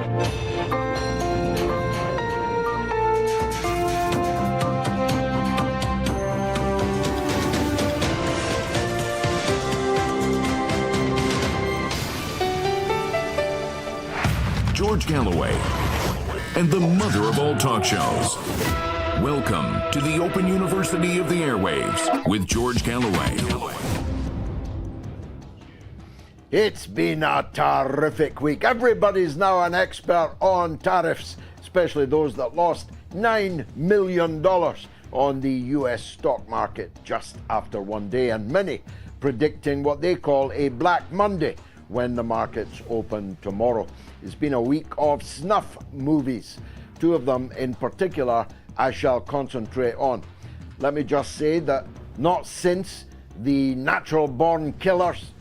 George Galloway, and the mother of all talk shows. Welcome to the Open University of the Airwaves with George Galloway. It's been a terrific week. Everybody's now an expert on tariffs, especially those that lost $9 million on the US stock market just after one day, and many predicting what they call a Black Monday when the markets open tomorrow. It's been a week of snuff movies. Two of them in particular I shall concentrate on. Let me just say that not since the natural-born killers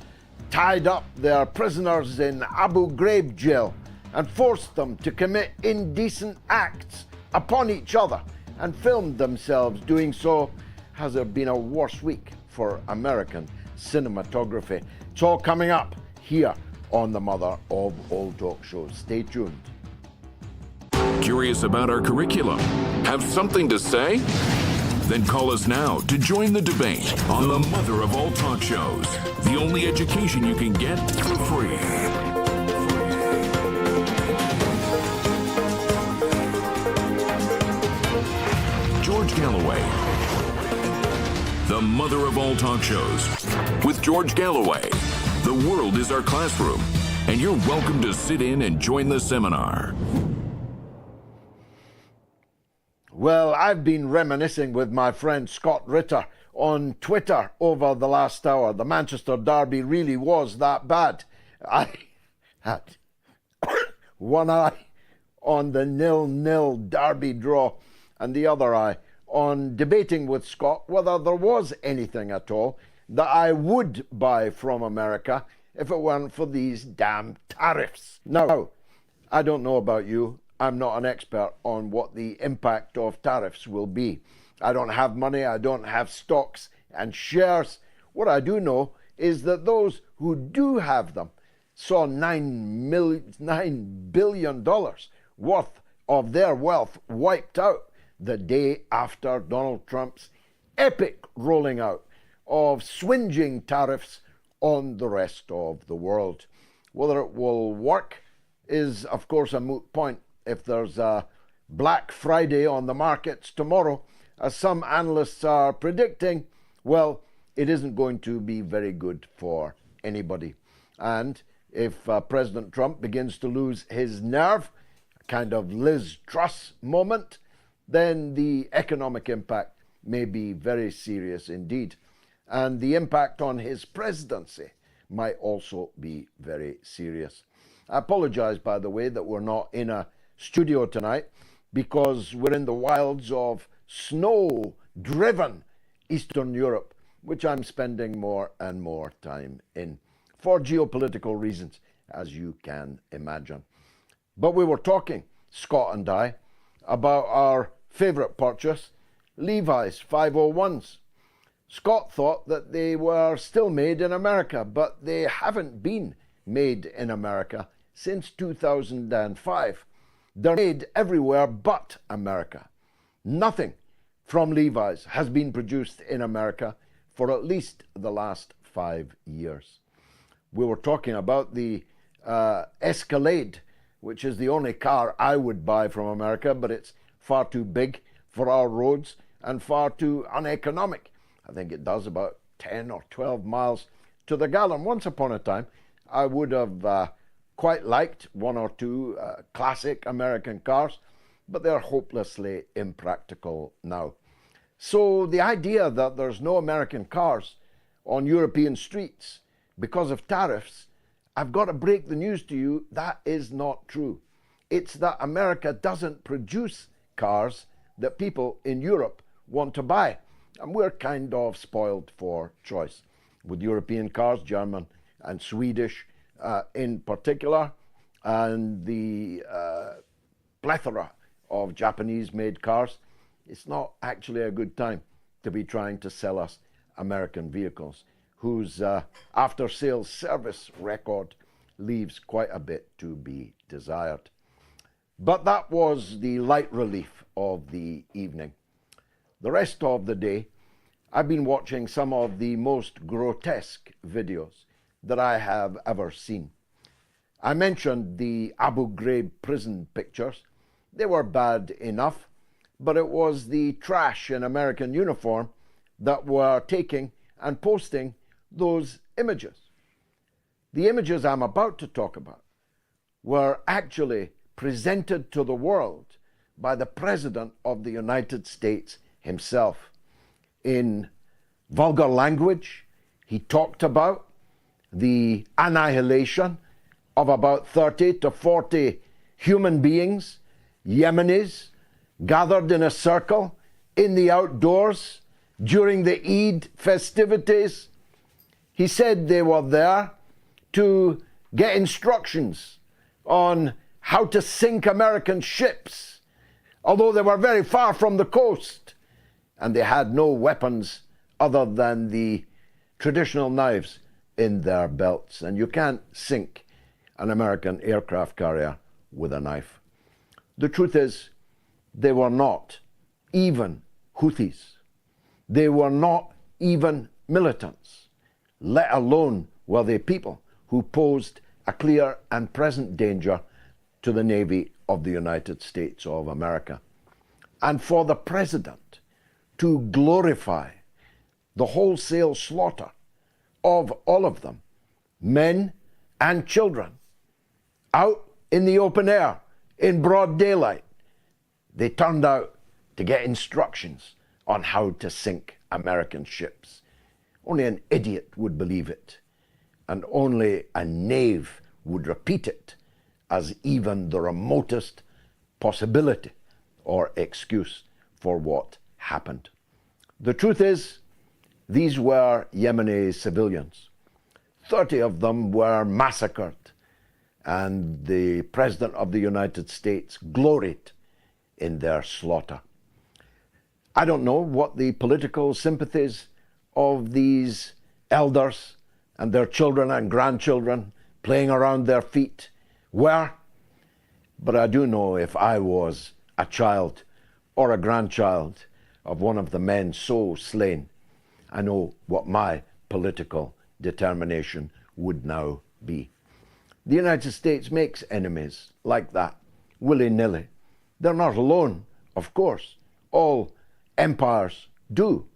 tied up their prisoners in Abu Ghraib jail and forced them to commit indecent acts upon each other and filmed themselves doing so has there been a worse week for American cinematography. It's all coming up here on the mother of all talk shows. Stay tuned. Curious about our curriculum? Have something to say? Then call us now to join the debate on the mother of all talk shows. The only education you can get for free. George Galloway, the mother of all talk shows. With George Galloway, the world is our classroom, and you're welcome to sit in and join the seminar. Well, I've been reminiscing with my friend Scott Ritter on Twitter over the last hour. The Manchester derby really was that bad. I had one eye on the 0-0 derby draw and the other eye on debating with Scott whether there was anything at all that I would buy from America if it weren't for these damn tariffs. Now, I don't know about you. I'm not an expert on what the impact of tariffs will be. I don't have money, I don't have stocks and shares. What I do know is that those who do have them saw $9 billion worth of their wealth wiped out the day after Donald Trump's epic rolling out of swinging tariffs on the rest of the world. Whether it will work is, of course, a moot point. If there's a Black Friday on the markets tomorrow, as some analysts are predicting, well, it isn't going to be very good for anybody. And if President Trump begins to lose his nerve, a kind of Liz Truss moment, then the economic impact may be very serious indeed. And the impact on his presidency might also be very serious. I apologize, by the way, that we're not in a studio tonight because we're in the wilds of snow-driven Eastern Europe, which I'm spending more and more time in for geopolitical reasons, as you can imagine. But we were talking, Scott and I, about our favorite purchase, Levi's 501s. Scott thought that they were still made in America, but they haven't been made in America since 2005. They're made everywhere but America. Nothing from Levi's has been produced in America for at least the last 5 years. We were talking about the Escalade, which is the only car I would buy from America, but it's far too big for our roads and far too uneconomic. I think it does about 10 or 12 miles to the gallon. Once upon a time, I would have quite liked one or two classic American cars, but they're hopelessly impractical now. So the idea that there's no American cars on European streets because of tariffs, I've got to break the news to you, that is not true. It's that America doesn't produce cars that people in Europe want to buy. And we're kind of spoiled for choice with European cars, German and Swedish in particular, and the plethora of Japanese-made cars. It's not actually a good time to be trying to sell us American vehicles whose after-sales service record leaves quite a bit to be desired. But that was the light relief of the evening. The rest of the day, I've been watching some of the most grotesque videos that I have ever seen. I mentioned the Abu Ghraib prison pictures. They were bad enough, but it was the trash in American uniform that were taking and posting those images. The images I'm about to talk about were actually presented to the world by the President of the United States himself. In vulgar language, he talked about the annihilation of about 30 to 40 human beings, Yemenis, gathered in a circle in the outdoors during the Eid festivities. He said they were there to get instructions on how to sink American ships, although they were very far from the coast and they had no weapons other than the traditional knives in their belts. And you can't sink an American aircraft carrier with a knife. The truth is, they were not even Houthis. They were not even militants, let alone were they people who posed a clear and present danger to the Navy of the United States of America. And for the President to glorify the wholesale slaughter of all of them, men and children, out in the open air, in broad daylight, they turned out to get instructions on how to sink American ships. Only an idiot would believe it, and only a knave would repeat it as even the remotest possibility or excuse for what happened. The truth is, these were Yemeni civilians. 30 of them were massacred, and the President of the United States gloried in their slaughter. I don't know what the political sympathies of these elders and their children and grandchildren playing around their feet were, but I do know if I was a child or a grandchild of one of the men so slain, I know what my political determination would now be. The United States makes enemies like that, willy-nilly. They're not alone, of course. All empires do.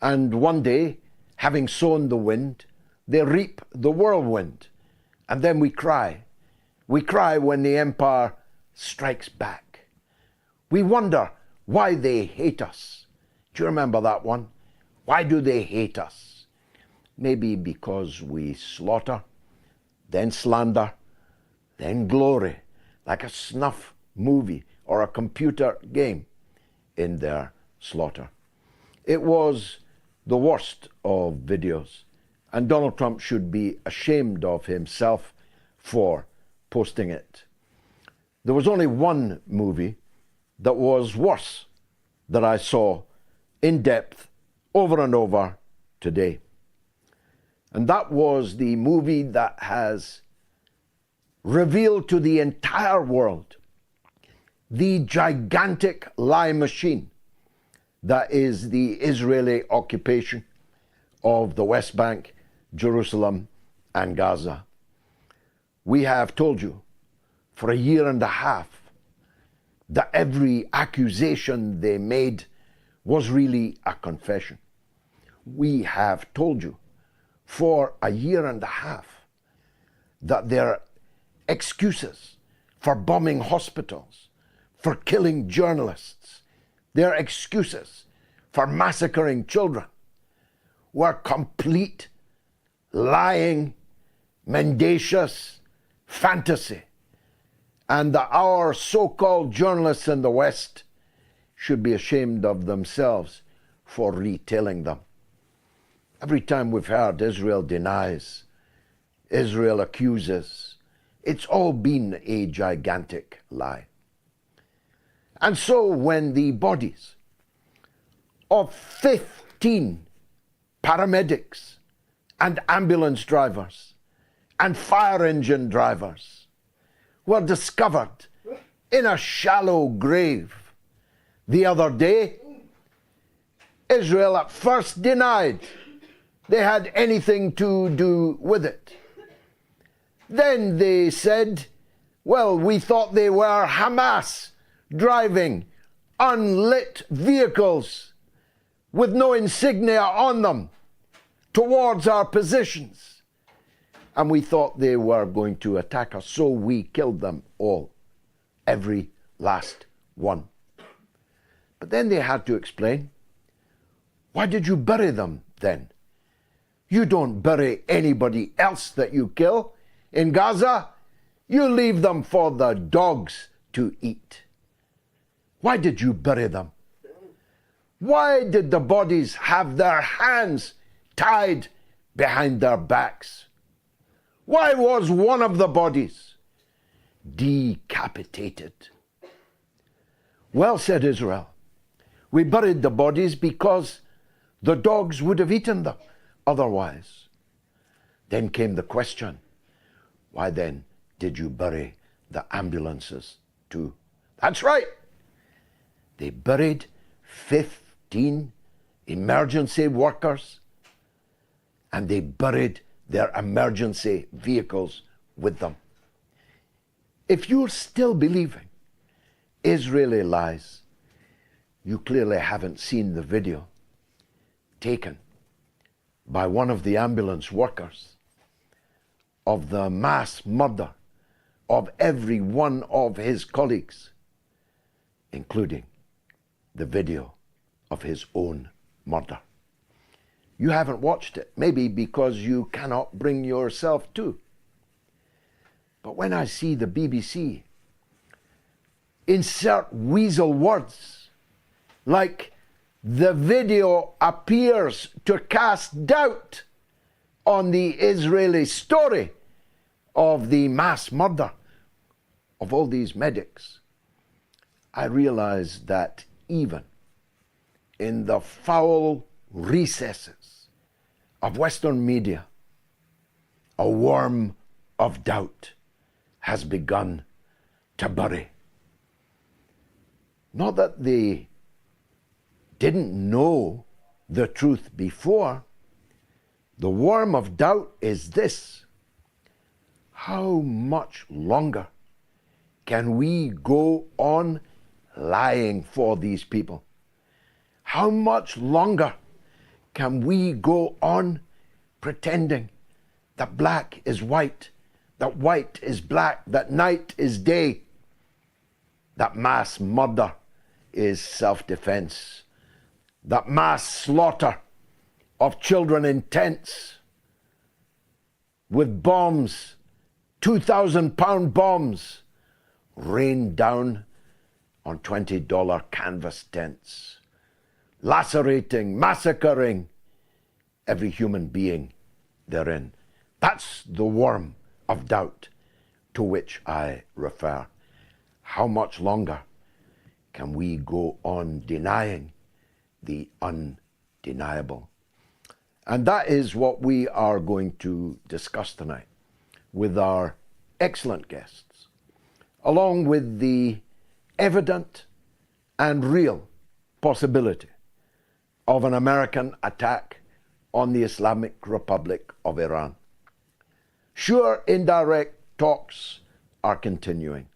And one day, having sown the wind, they reap the whirlwind. And then we cry. We cry when the empire strikes back. We wonder why they hate us. Do you remember that one? Why do they hate us? Maybe because we slaughter, then slander, then glory, like a snuff movie or a computer game in their slaughter. It was the worst of videos, and Donald Trump should be ashamed of himself for posting it. There was only one movie that was worse that I saw in depth over and over today. And that was the movie that has revealed to the entire world the gigantic lie machine that is the Israeli occupation of the West Bank, Jerusalem, and Gaza. We have told you for a year and a half that every accusation they made was really a confession. We have told you for a year and a half that their excuses for bombing hospitals, for killing journalists, their excuses for massacring children were complete, lying, mendacious fantasy, and that our so-called journalists in the West should be ashamed of themselves for retelling them. Every time we've heard Israel denies, Israel accuses, it's all been a gigantic lie. And so when the bodies of 15 paramedics and ambulance drivers and fire engine drivers were discovered in a shallow grave. The other day, Israel at first denied they had anything to do with it. Then they said, well, we thought they were Hamas driving unlit vehicles with no insignia on them towards our positions. And we thought they were going to attack us, so we killed them all, every last one. But then they had to explain, why did you bury them then? You don't bury anybody else that you kill in Gaza. You leave them for the dogs to eat. Why did you bury them? Why did the bodies have their hands tied behind their backs? Why was one of the bodies decapitated? Well, said Israel, we buried the bodies because the dogs would have eaten them otherwise. Then came the question, why then did you bury the ambulances too? That's right. They buried 15 emergency workers, and they buried their emergency vehicles with them. If you're still believing Israeli lies, you clearly haven't seen the video taken by one of the ambulance workers of the mass murder of every one of his colleagues, including the video of his own murder. You haven't watched it, maybe because you cannot bring yourself to. But when I see the BBC insert weasel words like the video appears to cast doubt on the Israeli story of the mass murder of all these medics, I realize that even in the foul recesses of Western media, a worm of doubt has begun to bury. Not that they didn't know the truth before. The worm of doubt is this: how much longer can we go on lying for these people? How much longer can we go on pretending that black is white, that white is black, that night is day, that mass murder is self-defense, that mass slaughter of children in tents with bombs, 2,000-pound bombs, rained down on $20 canvas tents, lacerating, massacring every human being therein. That's the worm of doubt to which I refer. How much longer can we go on denying the undeniable? And that is what we are going to discuss tonight with our excellent guests, along with the evident and real possibility of an American attack on the Islamic Republic of Iran. Sure, indirect talks are continuing.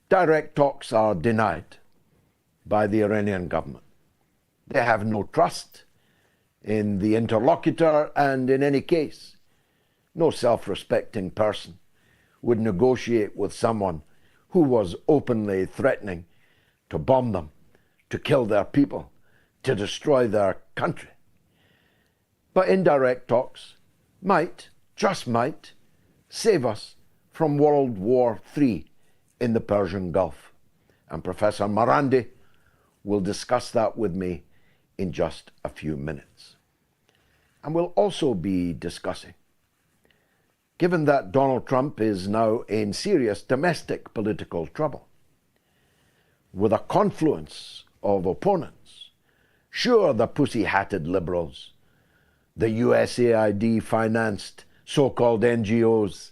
Direct talks are denied by the Iranian government. They have no trust in the interlocutor, and in any case, no self-respecting person would negotiate with someone who was openly threatening to bomb them, to kill their people, to destroy their country. But indirect talks might, just might, save us from World War III in the Persian Gulf. And Professor Marandi will discuss that with me in just a few minutes. And we'll also be discussing, given that Donald Trump is now in serious domestic political trouble, with a confluence of opponents, sure, the pussy-hatted liberals, the USAID-financed so-called NGOs,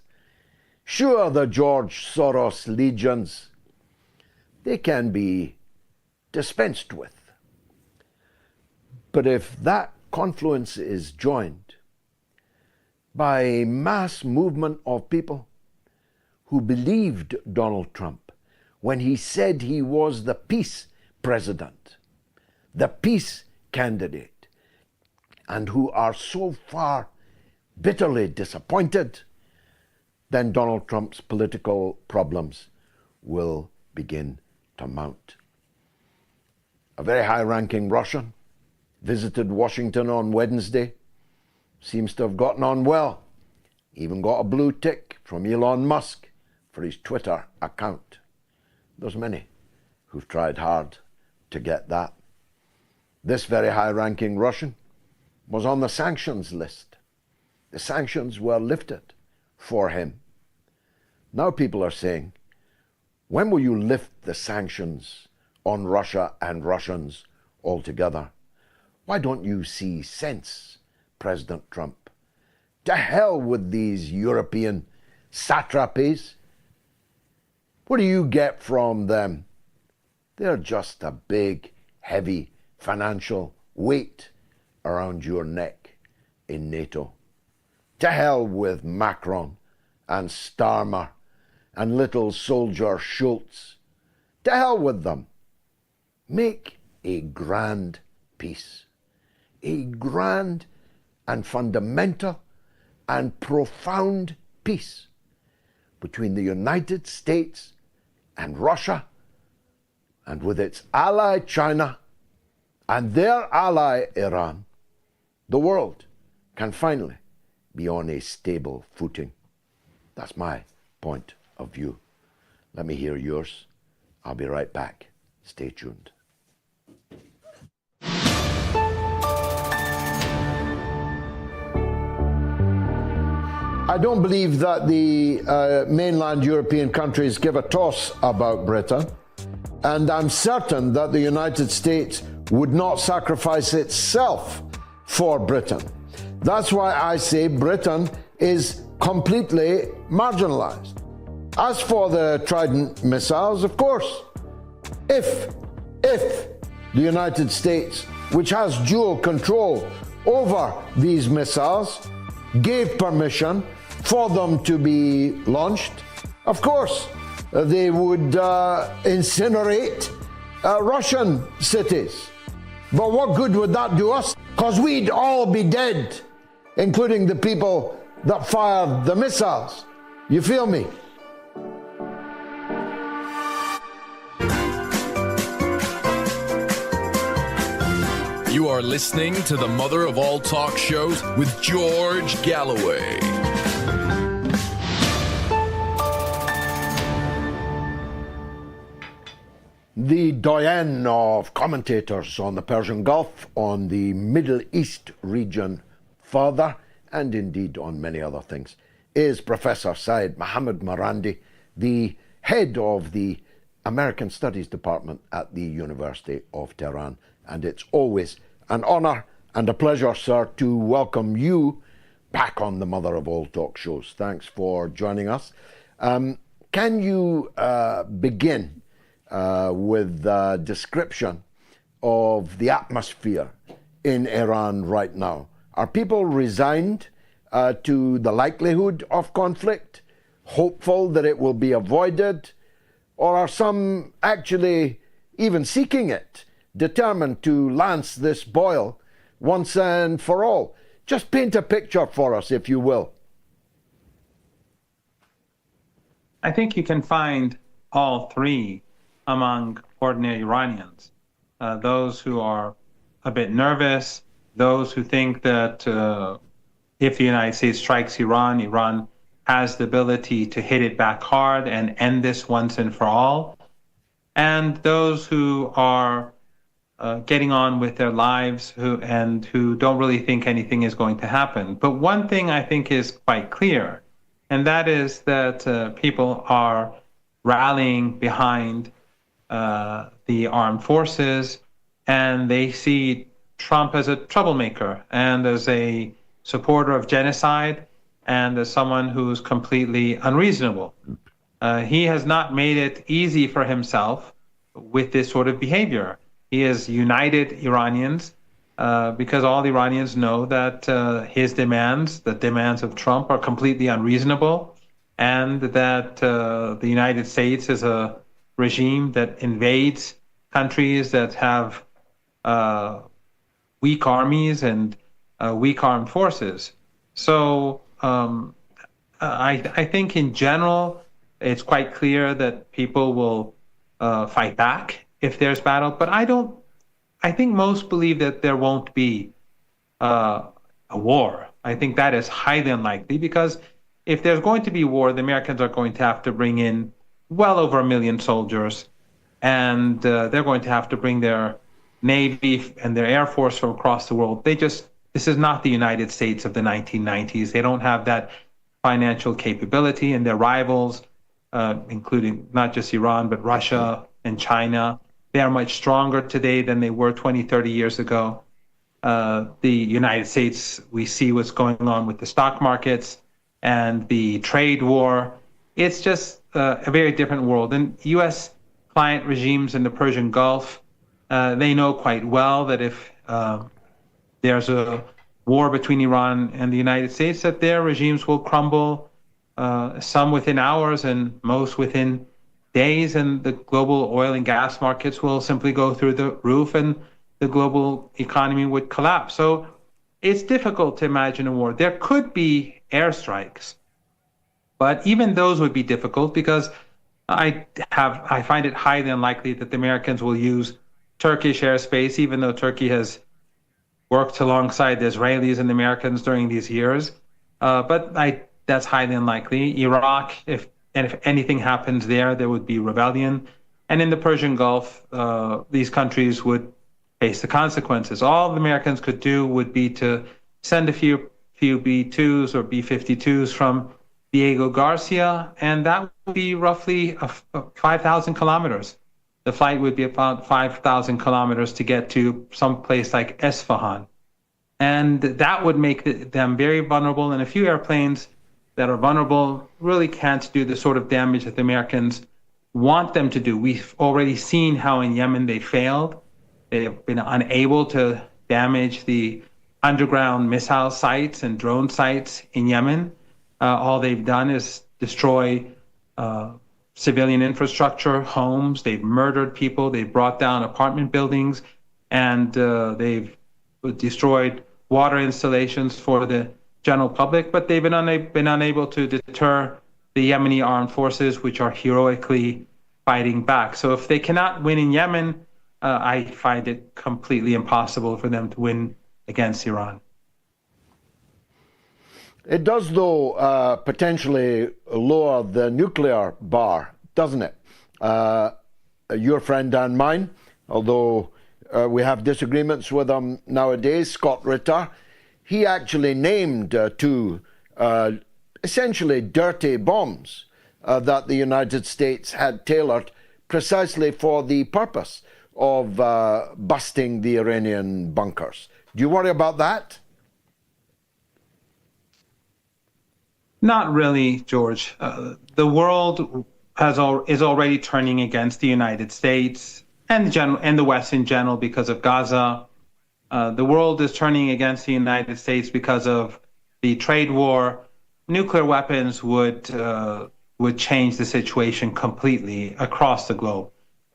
sure, the George Soros legions, they can be dispensed with. But if that confluence is joined by a mass movement of people who believed Donald Trump when he said he was the peace president, the peace candidate, and who are so far bitterly disappointed, then Donald Trump's political problems will begin to mount. A very high-ranking Russian visited Washington on Wednesday, seems to have gotten on well, even got a blue tick from Elon Musk for his Twitter account. There's many who've tried hard to get that. This very high-ranking Russian was on the sanctions list. The sanctions were lifted for him. Now people are saying, when will you lift the sanctions on Russia and Russians altogether? Why don't you see sense, President Trump? To hell with these European satrapies. What do you get from them? They're just a big, heavy financial weight around your neck in NATO. To hell with Macron and Starmer and little soldier Schultz. To hell with them. Make a grand peace. A grand and fundamental and profound peace between the United States and Russia, and with its ally China and their ally Iran. The world can finally be on a stable footing. That's my point of view. Let me hear yours. I'll be right back. Stay tuned. I don't believe that the mainland European countries give a toss about Britain, and I'm certain that the United States would not sacrifice itself for Britain. That's why I say Britain is completely marginalized. As for the Trident missiles, of course, if the United States, which has dual control over these missiles, gave permission for them to be launched, of course, they would incinerate Russian cities. But what good would that do us? Because we'd all be dead, including the people that fired the missiles. You feel me? You are listening to the mother of all talk shows with George Galloway. The doyen of commentators on the Persian Gulf, on the Middle East region further, and indeed on many other things, is Professor Seyed Marandi, the head of the American Studies Department at the University of Tehran. And it's always an honor and a pleasure, sir, to welcome you back on the mother of all talk shows. Thanks for joining us. Can you begin with a description of the atmosphere in Iran right now? Are people resigned to the likelihood of conflict, hopeful that it will be avoided, or are some actually even seeking it, determined to lance this boil once and for all? Just paint a picture for us, if you will. I think you can find all three among ordinary Iranians. Those who are a bit nervous, those who think that if the United States strikes Iran, Iran has the ability to hit it back hard and end this once and for all. And those who are getting on with their lives who don't really think anything is going to happen. But one thing I think is quite clear, and that is that people are rallying behind the armed forces, and they see Trump as a troublemaker and as a supporter of genocide and as someone who's completely unreasonable. He has not made it easy for himself with this sort of behavior. He has united Iranians because all Iranians know that his demands, the demands of Trump, are completely unreasonable, and that the United States is a regime that invades countries that have weak armies and weak armed forces. So I think in general, it's quite clear that people will fight back if there's battle, but I think most believe that there won't be a war. I think that is highly unlikely, because if there's going to be war, the Americans are going to have to bring in well over 1 million soldiers, and they're going to have to bring their Navy and their Air Force from across the world. This is not the United States of the 1990s. They don't have that financial capability, and their rivals, including not just Iran, but Russia and China, they are much stronger today than they were 20, 30 years ago. The United States, we see what's going on with the stock markets and the trade war. It's just a very different world. And U.S. client regimes in the Persian Gulf, they know quite well that if there's a war between Iran and the United States, that their regimes will crumble, some within hours and most within days, and the global oil and gas markets will simply go through the roof and the global economy would collapse. So it's difficult to imagine a war. There could be airstrikes, but even those would be difficult, because I find it highly unlikely that the Americans will use Turkish airspace, even though Turkey has worked alongside the Israelis and the Americans during these years. But that's highly unlikely. Iraq, if anything happens there would be rebellion. And in the Persian Gulf, these countries would face the consequences. All the Americans could do would be to send a few B-2s or B-52s from Diego Garcia, and that would be roughly 5,000 kilometers. The flight would be about 5,000 kilometers to get to some place like Esfahan. And that would make them very vulnerable, and a few airplanes that are vulnerable really can't do the sort of damage that the Americans want them to do. We've already seen how in Yemen they failed. They have been unable to damage the underground missile sites and drone sites in Yemen. All they've done is destroy civilian infrastructure, homes. They've murdered people. They've brought down apartment buildings, and they've destroyed water installations for the general public. But they've been unable to deter the Yemeni armed forces, which are heroically fighting back. So if they cannot win in Yemen, I find it completely impossible for them to win against Iran. It does, though, potentially lower the nuclear bar, doesn't it? Your friend and mine, although we have disagreements with him nowadays, Scott Ritter, he actually named two essentially dirty bombs that the United States had tailored precisely for the purpose of busting the Iranian bunkers. Do you worry about that? Not really, George. The world is already turning against the United States and the West in general because of Gaza. The world is turning against the United States because of the trade war. Nuclear weapons would change the situation completely across the globe.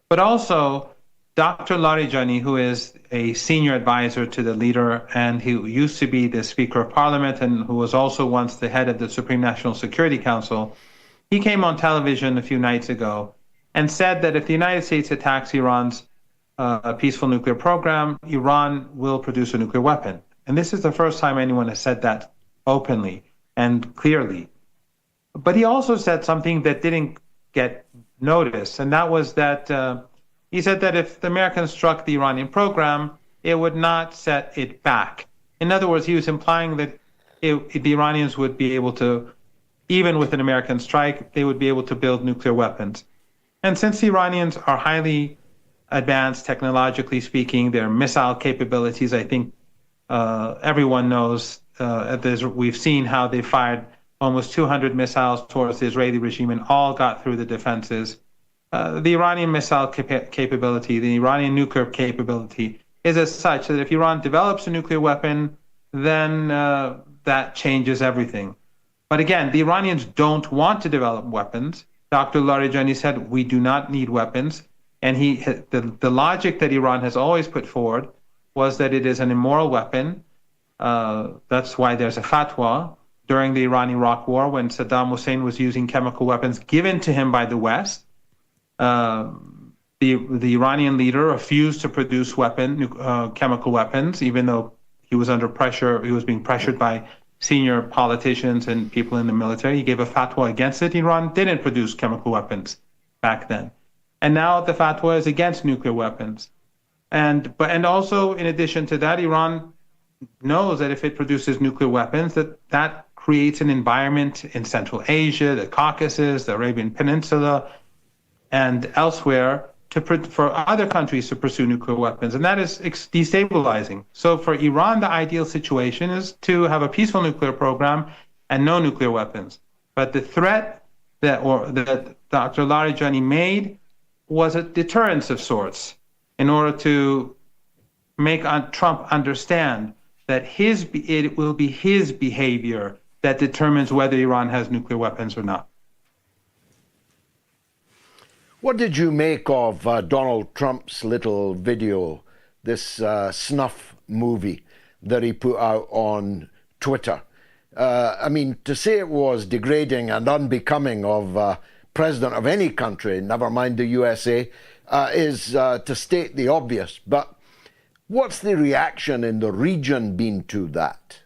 But also, Dr. Larijani, who is a senior advisor to the leader and who used to be the Speaker of Parliament and who was also once the head of the Supreme National Security Council, he came on television a few nights ago and said that if the United States attacks Iran's peaceful nuclear program, Iran will produce a nuclear weapon. And this is the first time anyone has said that openly and clearly. But he also said something that didn't get noticed, and that was that he said that if the Americans struck the Iranian program, it would not set it back. In other words, he was implying that the Iranians would be able to, even with an American strike, they would be able to build nuclear weapons. And since the Iranians are highly advanced technologically speaking, their missile capabilities, I think everyone knows, we've seen how they fired almost 200 missiles towards the Israeli regime and all got through the defenses. the Iranian missile capability, the Iranian nuclear capability is as such that if Iran develops a nuclear weapon, then that changes everything. But again, the Iranians don't want to develop weapons. Dr. Larijani said, we do not need weapons. And the logic that Iran has always put forward was that it is an immoral weapon. That's why there's a fatwa during the Iran-Iraq war when Saddam Hussein was using chemical weapons given to him by the West. The Iranian leader refused to produce chemical weapons, even though he was under pressure. He was being pressured by senior politicians and people in the military. He gave a fatwa against it. Iran didn't produce chemical weapons back then. And now the fatwa is against nuclear weapons. And also, in addition to that, Iran knows that if it produces nuclear weapons, that creates an environment in Central Asia, the Caucasus, the Arabian Peninsula, and elsewhere for other countries to pursue nuclear weapons. And that is destabilizing. So for Iran, the ideal situation is to have a peaceful nuclear program and no nuclear weapons. But the threat that Dr. Larijani made was a deterrence of sorts in order to make Trump understand that it will be his behavior that determines whether Iran has nuclear weapons or not. What did you make of Donald Trump's little video, this snuff movie that he put out on Twitter? I mean, to say it was degrading and unbecoming of president of any country, never mind the USA, is to state the obvious. But what's the reaction in the region been to that?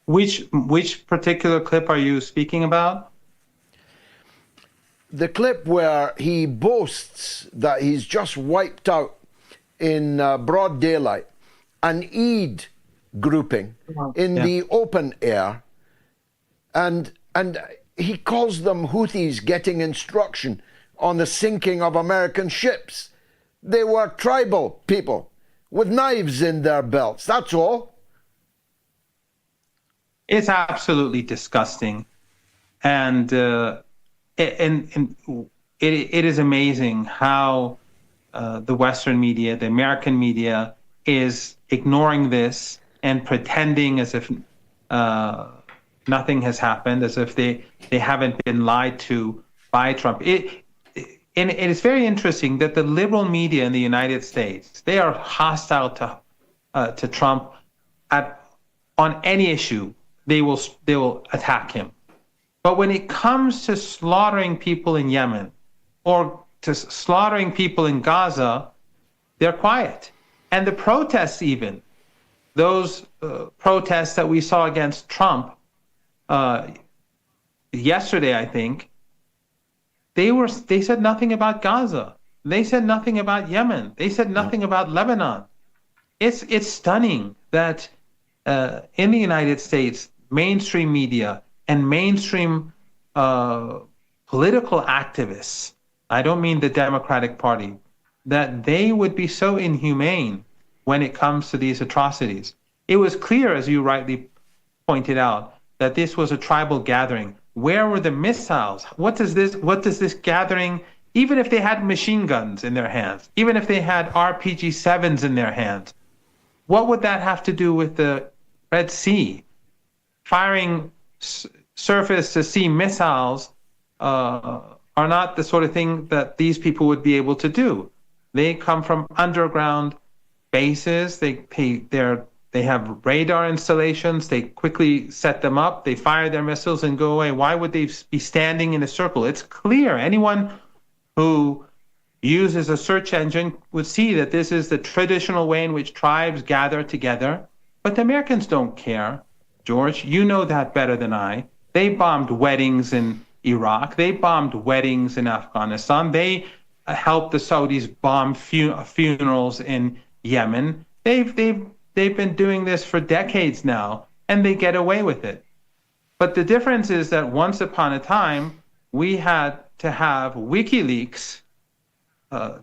Which particular clip are you speaking about? The clip where he boasts that he's just wiped out in broad daylight an Eid grouping in the open air, and he calls them Houthis getting instruction on the sinking of American ships. They were tribal people with knives in their belts, that's all. It's absolutely disgusting. And it is amazing how the Western media, the American media, is ignoring this and pretending as if nothing has happened, as if they haven't been lied to by Trump. It is very interesting that the liberal media in the United States, they are hostile to Trump on any issue. They will attack him. But when it comes to slaughtering people in Yemen or to slaughtering people in Gaza, they're quiet. And the protests even, those protests that we saw against Trump yesterday, I think, they said nothing about Gaza. They said nothing about Yemen. They said nothing about Lebanon. It's stunning that in the United States, mainstream media and mainstream political activists, I don't mean the Democratic Party, that they would be so inhumane when it comes to these atrocities. It was clear, as you rightly pointed out, that this was a tribal gathering. Where were the missiles? What does this gathering, even if they had machine guns in their hands, even if they had RPG-7s in their hands, what would that have to do with the Red Sea? Firing surface-to-sea missiles are not the sort of thing that these people would be able to do. They come from underground bases. They have radar installations. They quickly set them up. They fire their missiles and go away. Why would they be standing in a circle? It's clear. Anyone who uses a search engine would see that this is the traditional way in which tribes gather together. But the Americans don't care. George, you know that better than I. They bombed weddings in Iraq. They bombed weddings in Afghanistan. They helped the Saudis bomb funerals in Yemen. They've been doing this for decades now, and they get away with it. But the difference is that once upon a time, we had to have WikiLeaks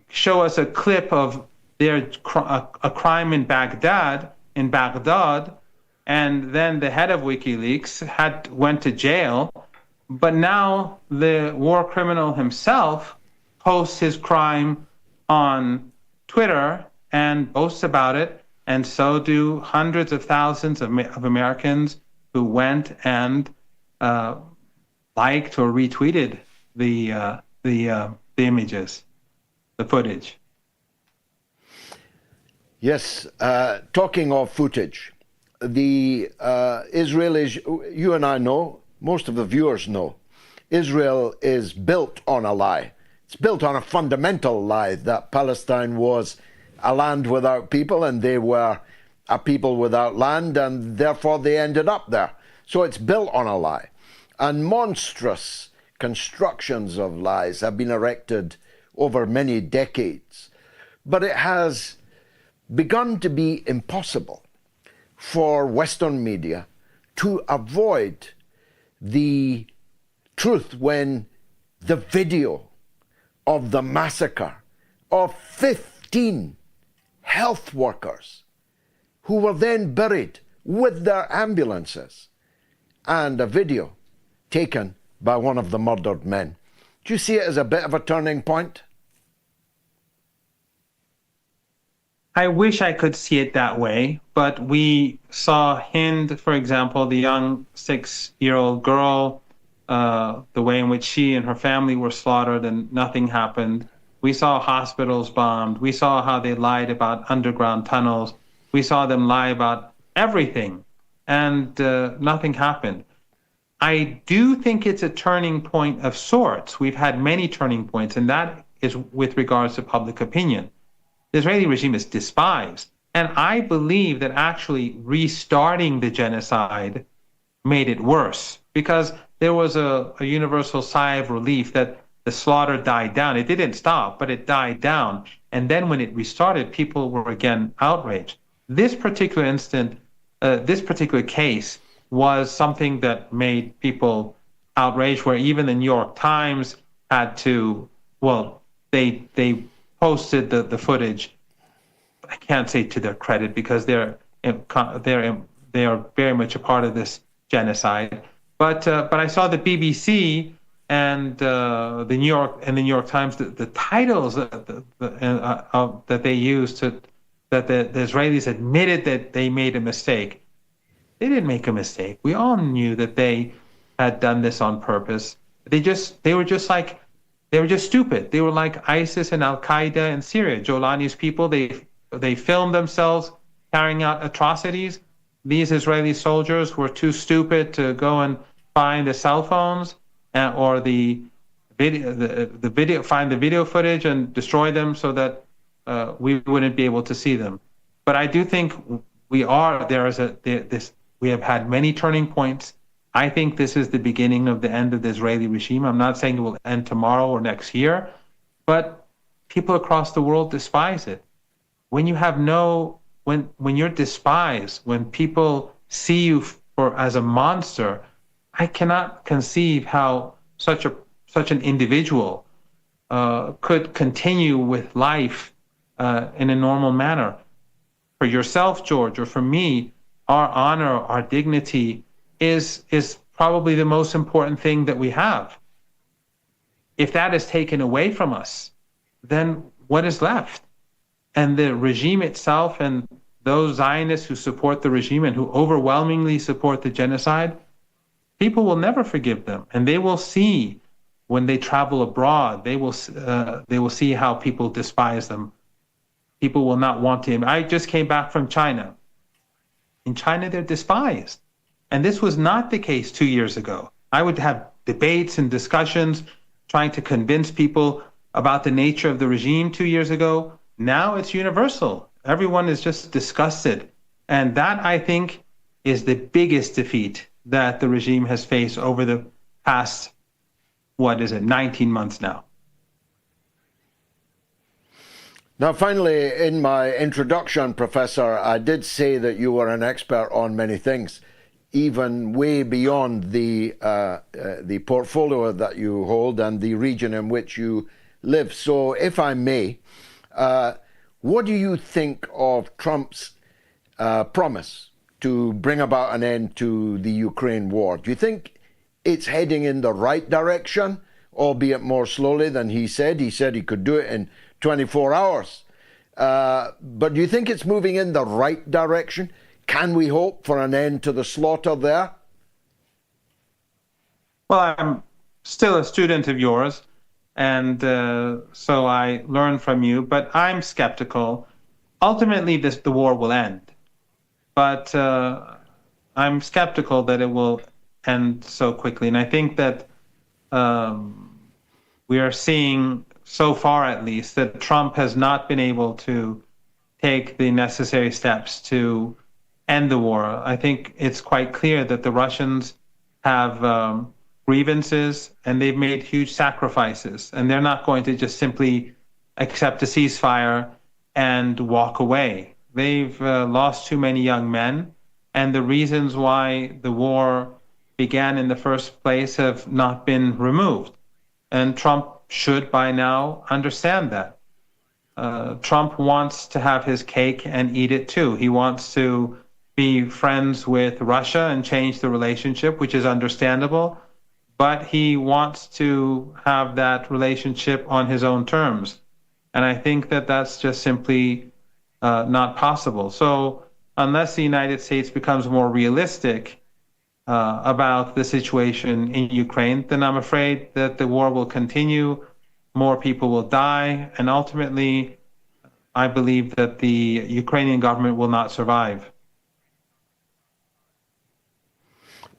show us a clip of a crime in Baghdad, and then the head of WikiLeaks went to jail But now the war criminal himself posts his crime on Twitter and boasts about it, and so do hundreds of thousands of Americans who went and liked or retweeted the images, the footage. Yes, talking of footage, the Israelis, you and I know, most of the viewers know, Israel is built on a lie. It's built on a fundamental lie that Palestine was a land without people and they were a people without land, and therefore they ended up there. So it's built on a lie. And monstrous constructions of lies have been erected over many decades. But it has begun to be impossible for Western media to avoid the truth when the video of the massacre of 15 health workers who were then buried with their ambulances, and a video taken by one of the murdered men. Do you see it as a bit of a turning point? I wish I could see it that way, but we saw Hind, for example, the young 6-year-old girl, the way in which she and her family were slaughtered and nothing happened. We saw hospitals bombed. We saw how they lied about underground tunnels. We saw them lie about everything, and nothing happened. I do think it's a turning point of sorts. We've had many turning points, and that is with regards to public opinion. The Israeli regime is despised. And I believe that actually restarting the genocide made it worse, because there was a universal sigh of relief that the slaughter died down. It didn't stop, but it died down. And then when it restarted, people were again outraged. This particular this particular case was something that made people outraged, where even the New York Times had to, well, they posted the footage. I can't say to their credit, because they are very much a part of this genocide. But I saw the BBC and the New York Times, the titles that they used that the Israelis admitted that they made a mistake. They didn't make a mistake. We all knew that they had done this on purpose. They were just stupid. They were like ISIS and Al Qaeda in Syria. Jolani's people, they filmed themselves carrying out atrocities. These Israeli soldiers were too stupid to go and find the cell phones or the video, find the video footage and destroy them so that we wouldn't be able to see them. But I do think we have had many turning points. I think this is the beginning of the end of the Israeli regime. I'm not saying it will end tomorrow or next year, but people across the world despise it. When you have when you're despised, when people see you as a monster, I cannot conceive how such an individual could continue with life in a normal manner. For yourself, George, or for me, our honor, our dignity is probably the most important thing that we have. If that is taken away from us, then what is left? And the regime itself and those Zionists who support the regime and who overwhelmingly support the genocide, people will never forgive them. And they will see when they travel abroad, they will see how people despise them. People will not want to. I just came back from China. In China, they're despised. And this was not the case 2 years ago. I would have debates and discussions trying to convince people about the nature of the regime 2 years ago. Now it's universal. Everyone is just disgusted. And that, I think, is the biggest defeat that the regime has faced over the past, 19 months now. Now, finally, in my introduction, Professor, I did say that you were an expert on many things, even way beyond the portfolio that you hold and the region in which you live. So, if I may, what do you think of Trump's promise to bring about an end to the Ukraine war? Do you think it's heading in the right direction, albeit more slowly than he said. He said he could do it in 24 hours. But do you think it's moving in the right direction? Can we hope for an end to the slaughter there? Well, I'm still a student of yours, and so I learn from you, but I'm skeptical. Ultimately, the war will end, but I'm skeptical that it will end so quickly. And I think that we are seeing, so far at least, that Trump has not been able to take the necessary steps to end the war. I think it's quite clear that the Russians have grievances, and they've made huge sacrifices, and they're not going to just simply accept a ceasefire and walk away. They've lost too many young men, and the reasons why the war began in the first place have not been removed. And Trump should by now understand that. Trump wants to have his cake and eat it too. He wants to be friends with Russia and change the relationship, which is understandable, but he wants to have that relationship on his own terms. And I think that that's just simply not possible. So unless the United States becomes more realistic about the situation in Ukraine, then I'm afraid that the war will continue, more people will die, and ultimately, I believe that the Ukrainian government will not survive.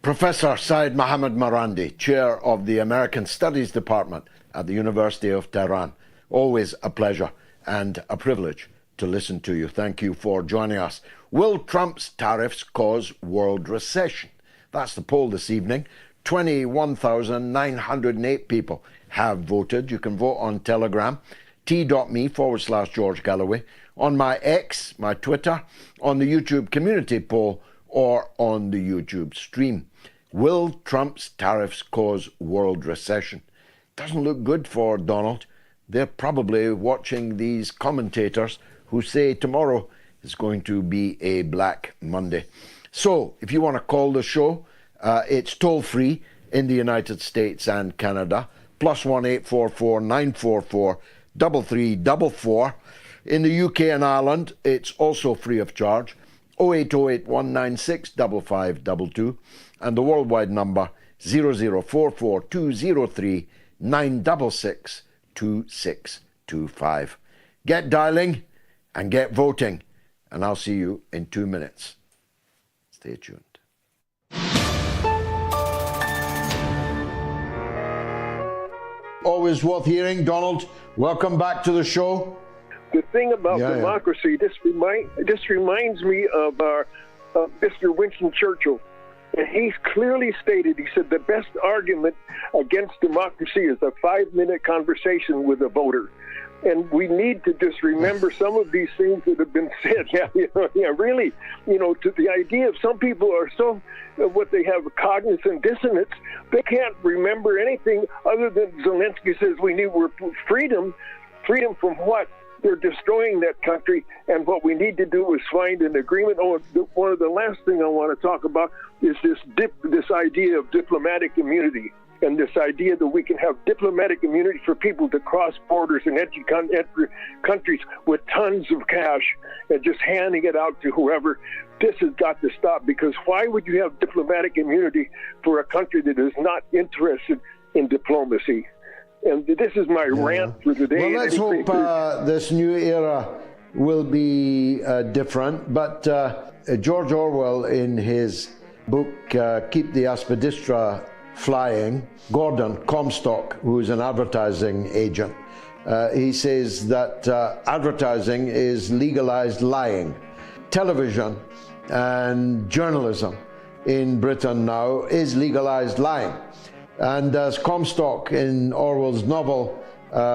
Professor Seyed Marandi, Chair of the American Studies Department at the University of Tehran. Always a pleasure and a privilege to listen to you. Thank you for joining us. Will Trump's tariffs cause world recession? That's the poll this evening. 21,908 people have voted. You can vote on Telegram, t.me/George Galloway, on my X, my Twitter, on the YouTube community poll, or on the YouTube stream. Will Trump's tariffs cause world recession? Doesn't look good for Donald. They're probably watching these commentators who say tomorrow is going to be a Black Monday. So if you want to call the show, it's toll-free in the United States and Canada, +1 844 944 3344. In the UK and Ireland, it's also free of charge, 0808 196 5522, and the worldwide number 0044 203 966 2625. Get dialing and get voting, and I'll see you in 2 minutes. Stay tuned. Always worth hearing. Donald, welcome back to the show. The thing about democracy, this reminds me of Mr. Winston Churchill. And he's clearly stated, he said, the best argument against democracy is a 5-minute conversation with a voter. And we need to just remember some of these things that have been said. Really, to the idea of some people are so, what they have cognizant dissonance, they can't remember anything other than Zelensky says we need freedom. Freedom from what? They're destroying that country, and what we need to do is find an agreement. One of the last thing I want to talk about is this idea of diplomatic immunity, and this idea that we can have diplomatic immunity for people to cross borders and enter countries with tons of cash and just handing it out to whoever. This has got to stop, because why would you have diplomatic immunity for a country that is not interested in diplomacy? And this is my rant for today. Well, let's hope this new era will be different. But George Orwell, in his book, Keep the Aspidistra Flying, Gordon Comstock, who is an advertising agent, he says that advertising is legalized lying. Television and journalism in Britain now is legalized lying. And as Comstock in Orwell's novel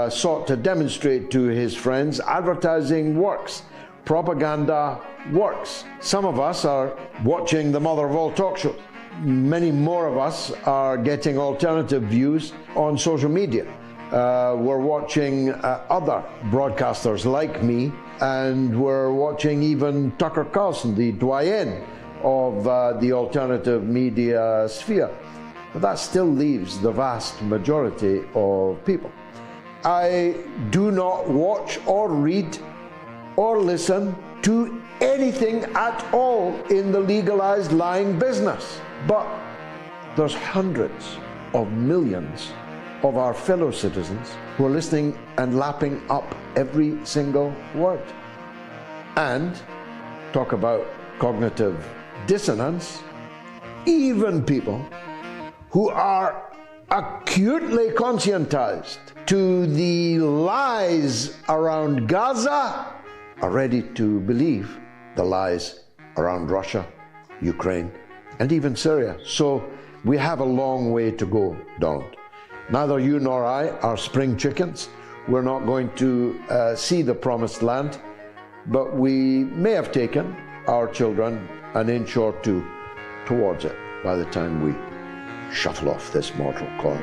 sought to demonstrate to his friends, advertising works, propaganda works. Some of us are watching the mother of all talk shows. Many more of us are getting alternative views on social media. We're watching other broadcasters like me, and we're watching even Tucker Carlson, the doyen of the alternative media sphere. but that still leaves the vast majority of people. I do not watch or read or listen to anything at all in the legalized lying business. But there's hundreds of millions of our fellow citizens who are listening and lapping up every single word. And talk about cognitive dissonance, even people who are acutely conscientized to the lies around Gaza are ready to believe the lies around Russia, Ukraine, and even Syria. So we have a long way to go, Donald. Neither you nor I are spring chickens. We're not going to see the promised land, but we may have taken our children an inch or two towards it by the time we shuffle off this mortal coil.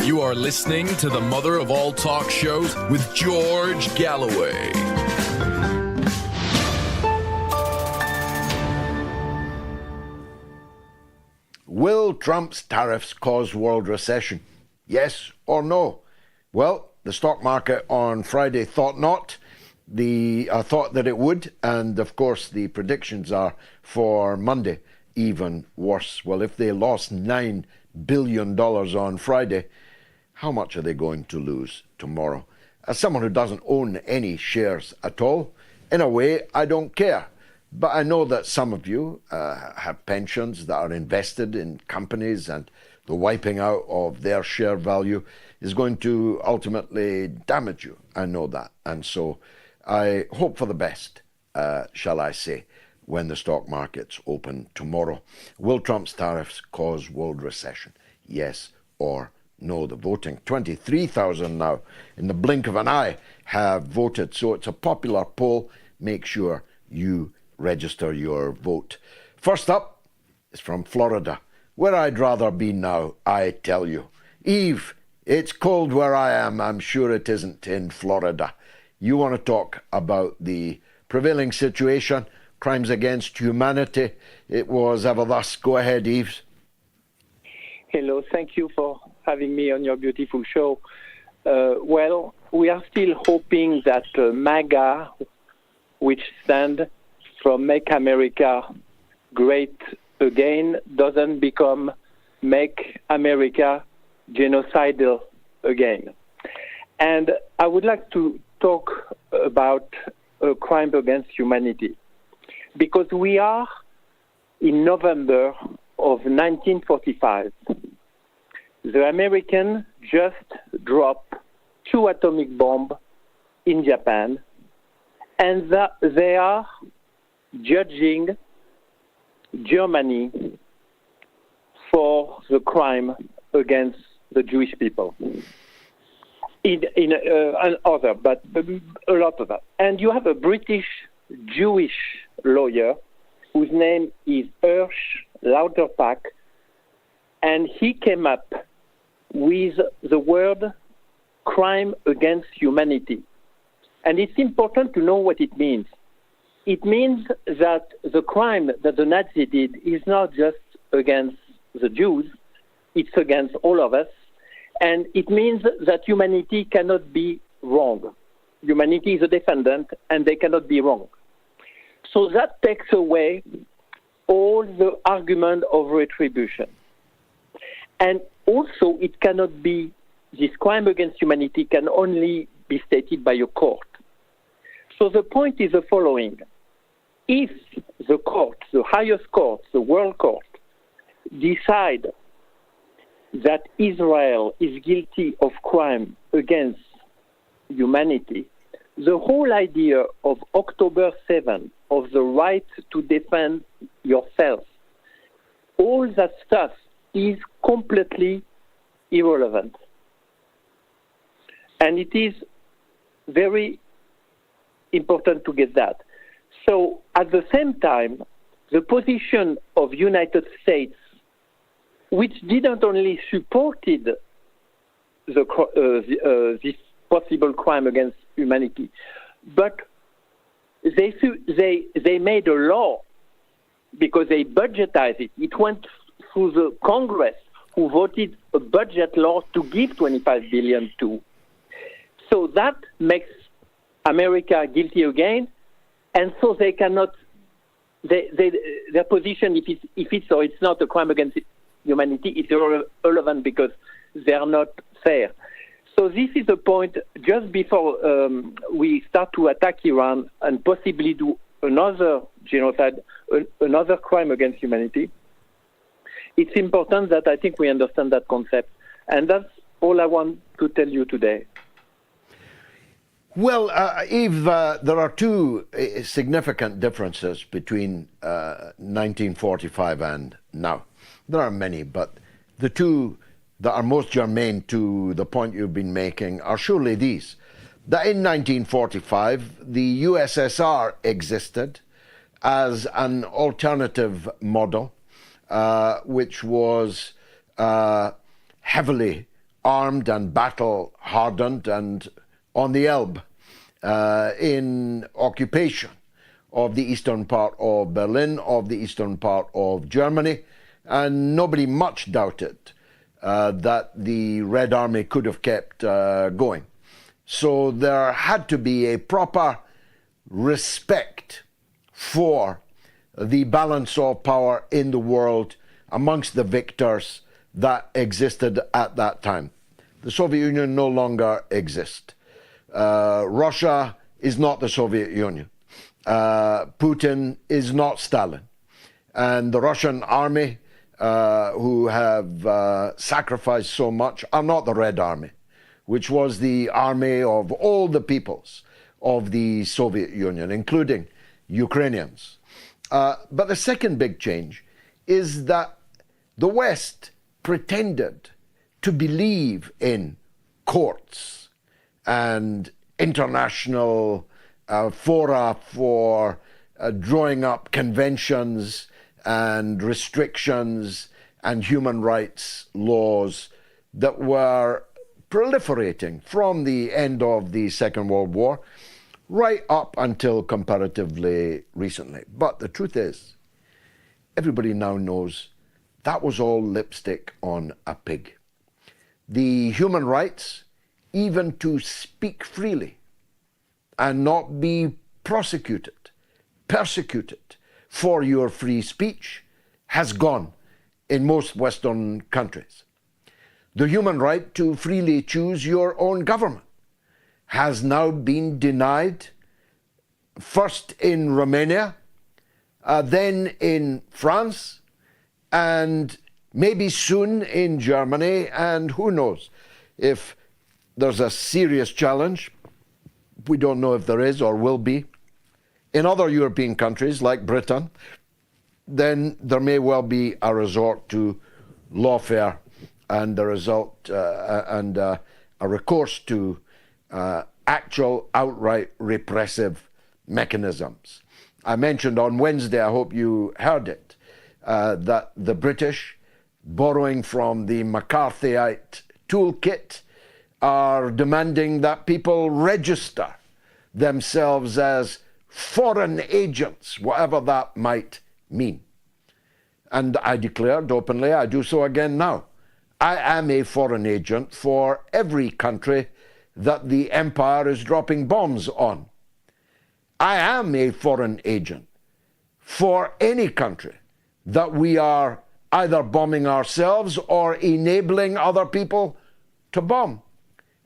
You are listening to the mother of all talk shows with George Galloway. Will Trump's tariffs cause world recession? Yes or no? Well, the stock market on Friday thought not. Thought that it would, and of course the predictions are for Monday even worse. Well, if they lost $9 billion on Friday, how much are they going to lose tomorrow? As someone who doesn't own any shares at all, in a way, I don't care. But I know that some of you have pensions that are invested in companies, and the wiping out of their share value is going to ultimately damage you. I know that. And so I hope for the best, shall I say, when the stock markets open tomorrow. Will Trump's tariffs cause world recession? Yes or no? The voting, 23,000 now, in the blink of an eye, have voted. So it's a popular poll. Make sure you register your vote. First up is from Florida, where I'd rather be now, I tell you. Eve, it's cold where I am. I'm sure it isn't in Florida. You want to talk about the prevailing situation, crimes against humanity. It was ever thus. Go ahead, Eve. Hello, thank you for having me on your beautiful show. Well, we are still hoping that MAGA, which stands for Make America Great Again, doesn't become Make America Genocidal Again. And I would like to talk about a crime against humanity, because we are in November of 1945. The Americans just dropped 2 atomic bombs in Japan, and they are judging Germany for the crime against the Jewish people. Other, but a lot of that. And you have a British Jewish lawyer whose name is Hirsch Lauterpacht, and he came up with the word crime against humanity. And it's important to know what it means. It means that the crime that the Nazis did is not just against the Jews, it's against all of us. And it means that humanity cannot be wrong. Humanity is a defendant, and they cannot be wrong. So that takes away all the argument of retribution. And also, it cannot be, this crime against humanity can only be stated by a court. So the point is the following. If the court, the highest court, the world court, decide that Israel is guilty of crime against humanity, the whole idea of October 7, of the right to defend yourself, all that stuff is completely irrelevant. And it is very important to get that. So at the same time, the position of United States, which didn't only supported this possible crime against humanity. But they made a law because they budgetized it. It went through the Congress, who voted a budget law to give 25 billion to. So that makes America guilty again, and so they cannot. Their position, if it's or it's not a crime against humanity, is irrelevant because they are not fair. So this is a point just before we start to attack Iran and possibly do another genocide, another crime against humanity. It's important that I think we understand that concept. And that's all I want to tell you today. Well, Yves, there are two significant differences between 1945 and now. There are many, but the two that are most germane to the point you've been making are surely these. That in 1945, the USSR existed as an alternative model, which was heavily armed and battle-hardened and on the Elbe in occupation of the eastern part of Berlin, of the eastern part of Germany, and nobody much doubted that the Red Army could have kept going. So there had to be a proper respect for the balance of power in the world amongst the victors that existed at that time. The Soviet Union no longer exists. Russia is not the Soviet Union. Putin is not Stalin. And the Russian army, who have sacrificed so much, are not the Red Army, which was the army of all the peoples of the Soviet Union, including Ukrainians. But the second big change is that the West pretended to believe in courts and international fora for drawing up conventions and restrictions and human rights laws that were proliferating from the end of the Second World War right up until comparatively recently. But the truth is, everybody now knows that was all lipstick on a pig. The human rights, even to speak freely and not be prosecuted, persecuted for your free speech, has gone in most Western countries. The human right to freely choose your own government has now been denied, first in Romania, then in France, and maybe soon in Germany, and who knows if there's a serious challenge. We don't know if there is or will be. In other European countries like Britain, then there may well be a resort to lawfare and a recourse to actual outright repressive mechanisms. I mentioned on Wednesday, I hope you heard it, that the British, borrowing from the McCarthyite toolkit, are demanding that people register themselves as foreign agents, whatever that might mean. And I declared openly, I do so again now, I am a foreign agent for every country that the empire is dropping bombs on. I am a foreign agent for any country that we are either bombing ourselves or enabling other people to bomb.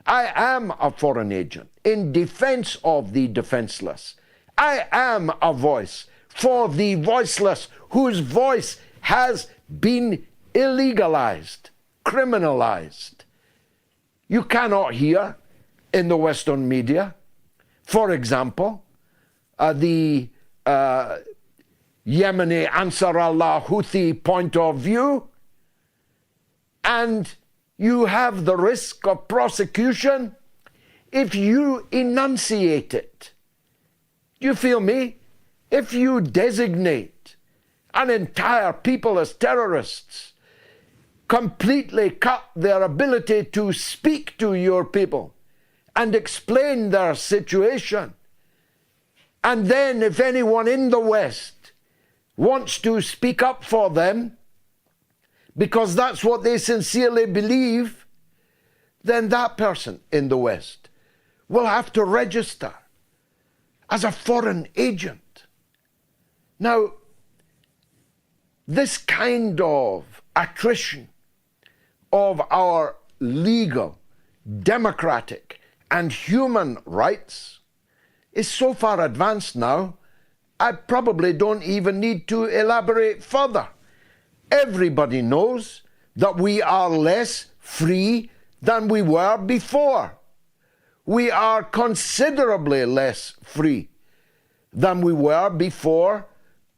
I am a foreign agent in defense of the defenseless. I am a voice for the voiceless, whose voice has been illegalized, criminalized. You cannot hear in the Western media, for example, the Yemeni Ansar Allah Houthi point of view, and you have the risk of prosecution if you enunciate it. You feel me? If you designate an entire people as terrorists, completely cut their ability to speak to your people and explain their situation. And then if anyone in the West wants to speak up for them, because that's what they sincerely believe, then that person in the West will have to register as a foreign agent. Now, this kind of attrition of our legal, democratic, and human rights is so far advanced now, I probably don't even need to elaborate further. Everybody knows that we are less free than we were before. We are considerably less free than we were before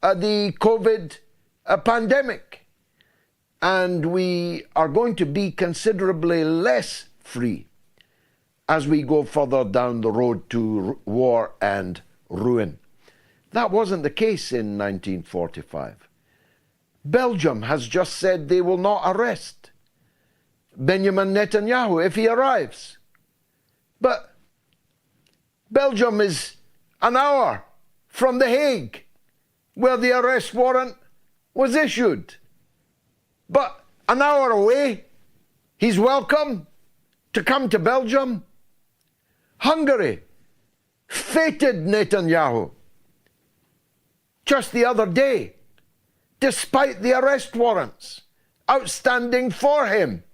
the COVID pandemic. And we are going to be considerably less free as we go further down the road to war and ruin. That wasn't the case in 1945. Belgium has just said they will not arrest Benjamin Netanyahu if he arrives. But Belgium is an hour from The Hague, where the arrest warrant was issued. But an hour away, he's welcome to come to Belgium. Hungary feted Netanyahu just the other day, despite the arrest warrants outstanding for him.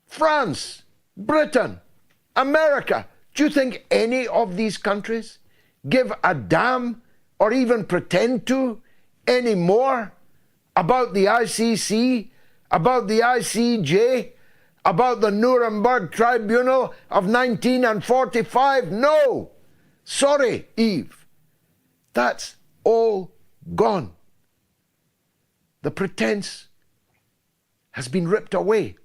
France, Britain, America, do you think any of these countries give a damn or even pretend to anymore about the ICC, about the ICJ, about the Nuremberg Tribunal of 1945? No! Sorry, Eve. That's all gone. The pretense has been ripped away.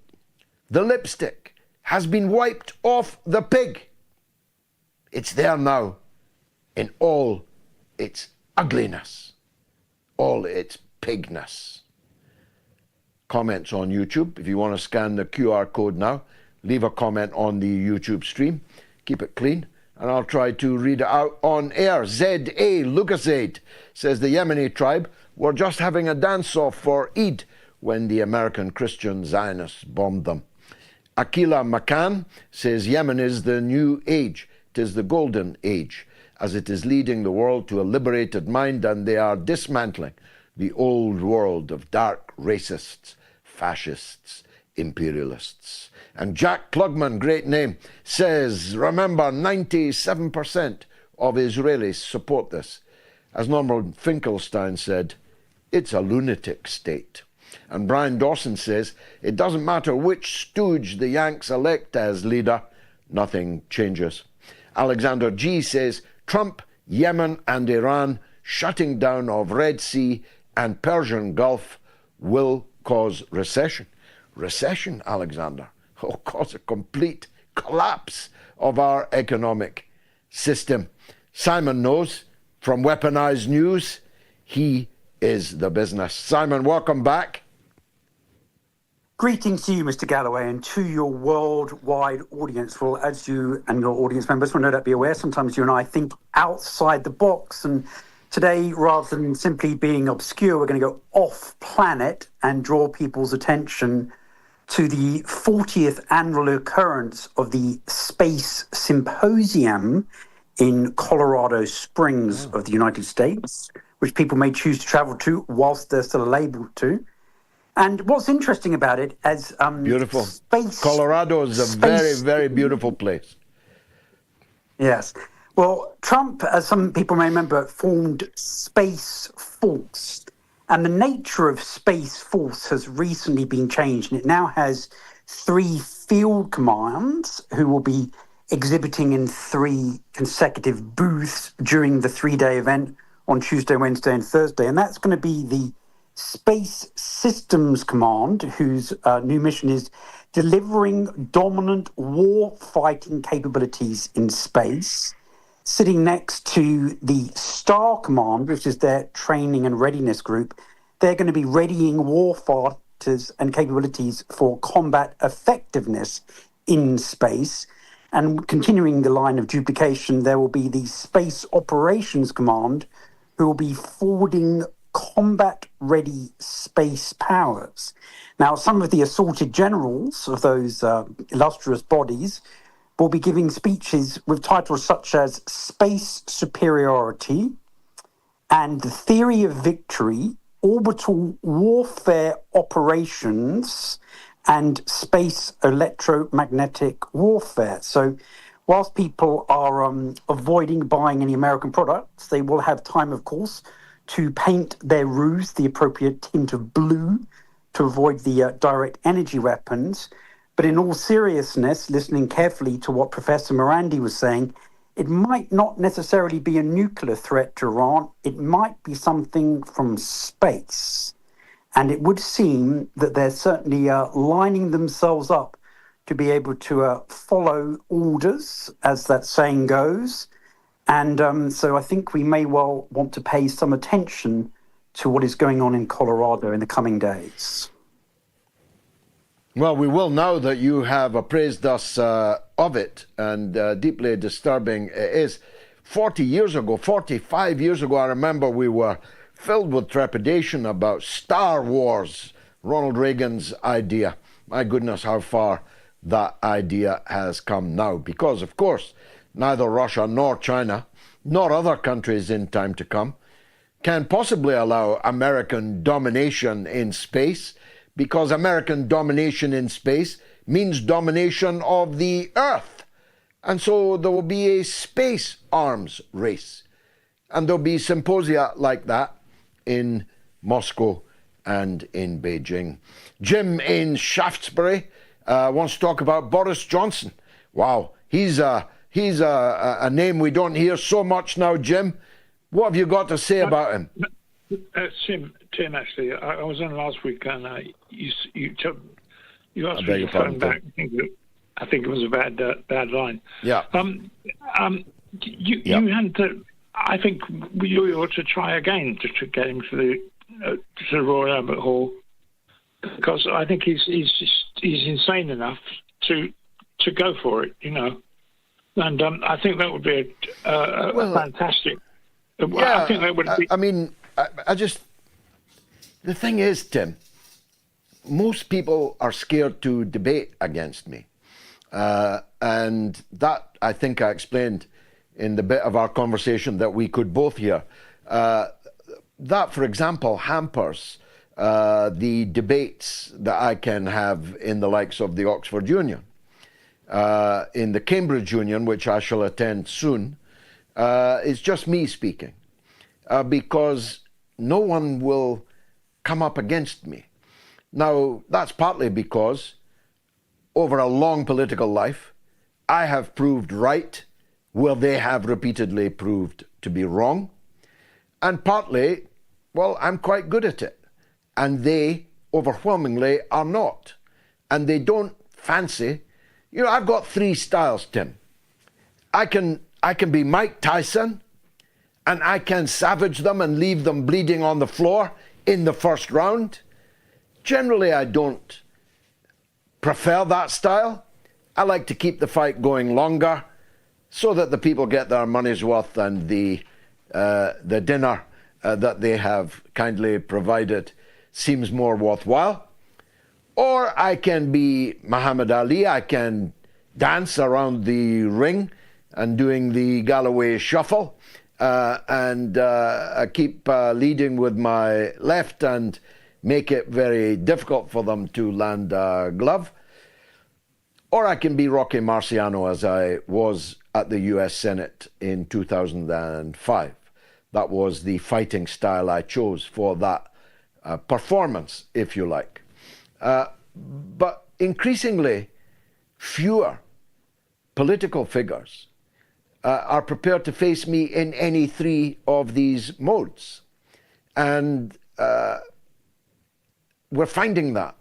The lipstick has been wiped off the pig. It's there now in all its ugliness, all its pigness. Comments on YouTube. If you want to scan the QR code now, leave a comment on the YouTube stream. Keep it clean, and I'll try to read it out on air. Z.A. Lucasaid says the Yemeni tribe were just having a dance-off for Eid when the American Christian Zionists bombed them. Akila Makan says Yemen is the new age. It is the golden age, as it is leading the world to a liberated mind, and they are dismantling the old world of dark racists, fascists, imperialists. And Jack Klugman, great name, says, remember, 97% of Israelis support this. As Norman Finkelstein said, it's a lunatic state. And Brian Dawson says, it doesn't matter which stooge the Yanks elect as leader, nothing changes. Alexander G says, Trump, Yemen and Iran shutting down of Red Sea and Persian Gulf will cause recession. Recession, Alexander, will cause a complete collapse of our economic system. Simon knows from Weaponized News, he is the business. Simon, welcome back. Greetings to you, Mr. Galloway, and to your worldwide audience. Well, as you and your audience members will no doubt be aware, sometimes you and I think outside the box. And today, rather than simply being obscure, we're going to go off planet and draw people's attention to the 40th annual occurrence of the Space Symposium in Colorado Springs of the United States, which people may choose to travel to whilst they're still able to. And what's interesting about it is beautiful. Colorado is a very, very beautiful place. Yes. Well, Trump, as some people may remember, formed Space Force. And the nature of Space Force has recently been changed. And it now has 3 field commands who will be exhibiting in 3 consecutive booths during the 3-day event on Tuesday, Wednesday, and Thursday. And that's going to be the Space Systems Command, whose new mission is delivering dominant war-fighting capabilities in space, sitting next to the Star Command, which is their training and readiness group. They're going to be readying vectors and capabilities for combat effectiveness in space. And continuing the line of duplication, there will be the Space Operations Command, who will be forwarding combat-ready space powers. Now, some of the assorted generals of those illustrious bodies will be giving speeches with titles such as Space Superiority and The Theory of Victory, Orbital Warfare Operations, and Space Electromagnetic Warfare. So whilst people are avoiding buying any American products, they will have time, of course, to paint their roofs the appropriate tint of blue to avoid the direct energy weapons. But in all seriousness, listening carefully to what Professor Marandi was saying, it might not necessarily be a nuclear threat to Iran. It might be something from space. And it would seem that they're certainly lining themselves up to be able to follow orders, as that saying goes. And so I think we may well want to pay some attention to what is going on in Colorado in the coming days. Well, we will now that you have appraised us of it, and deeply disturbing it is. 40 years ago, 45 years ago, I remember we were filled with trepidation about Star Wars, Ronald Reagan's idea. My goodness, how far that idea has come now. Because, of course, neither Russia nor China, nor other countries in time to come, can possibly allow American domination in space, because American domination in space means domination of the Earth. And so there will be a space arms race. And there'll be symposia like that in Moscow and in Beijing. Jim in Shaftesbury wants to talk about Boris Johnson. Wow, he's a name we don't hear so much now, Jim. What have you got to say about him? Tim, actually, I was on last week, and you asked beg me your to phone pardon, back. I think it was a bad line. Yeah. You had to. I think you ought to try again to get him to the Royal Albert Hall, because I think he's insane enough to go for it, you know. And I think that would be a fantastic. Yeah, I think that would be. I mean, I just. The thing is, Tim, most people are scared to debate against me. And that, I think I explained in the bit of our conversation that we could both hear. That, for example, hampers the debates that I can have in the likes of the Oxford Union. In the Cambridge Union, which I shall attend soon, it's just me speaking. Because no one will come up against me. Now, that's partly because over a long political life, I have proved right where they have repeatedly proved to be wrong. And partly, well, I'm quite good at it. And they overwhelmingly are not. And they don't fancy. You know, I've got three styles, Tim. I can be Mike Tyson, and I can savage them and leave them bleeding on the floor in the first round. Generally, I don't prefer that style. I like to keep the fight going longer so that the people get their money's worth and the dinner that they have kindly provided seems more worthwhile. Or I can be Muhammad Ali. I can dance around the ring and doing the Galloway shuffle and keep leading with my left and make it very difficult for them to land a glove. Or I can be Rocky Marciano, as I was at the US Senate in 2005. That was the fighting style I chose for that performance, if you like. But increasingly, fewer political figures are prepared to face me in any three of these modes. And we're finding that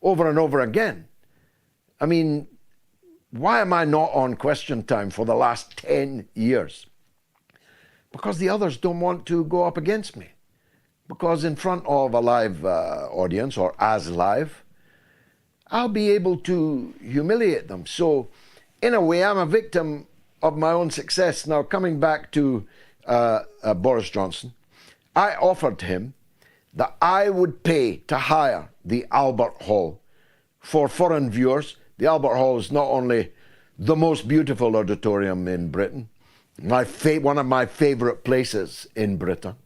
over and over again. I mean, why am I not on Question Time for the last 10 years? Because the others don't want to go up against me. because in front of a live audience, or as live, I'll be able to humiliate them. So, in a way, I'm a victim of my own success. Now, coming back to Boris Johnson, I offered him that I would pay to hire the Albert Hall for foreign viewers. The Albert Hall is not only the most beautiful auditorium in Britain, one of my favourite places in Britain.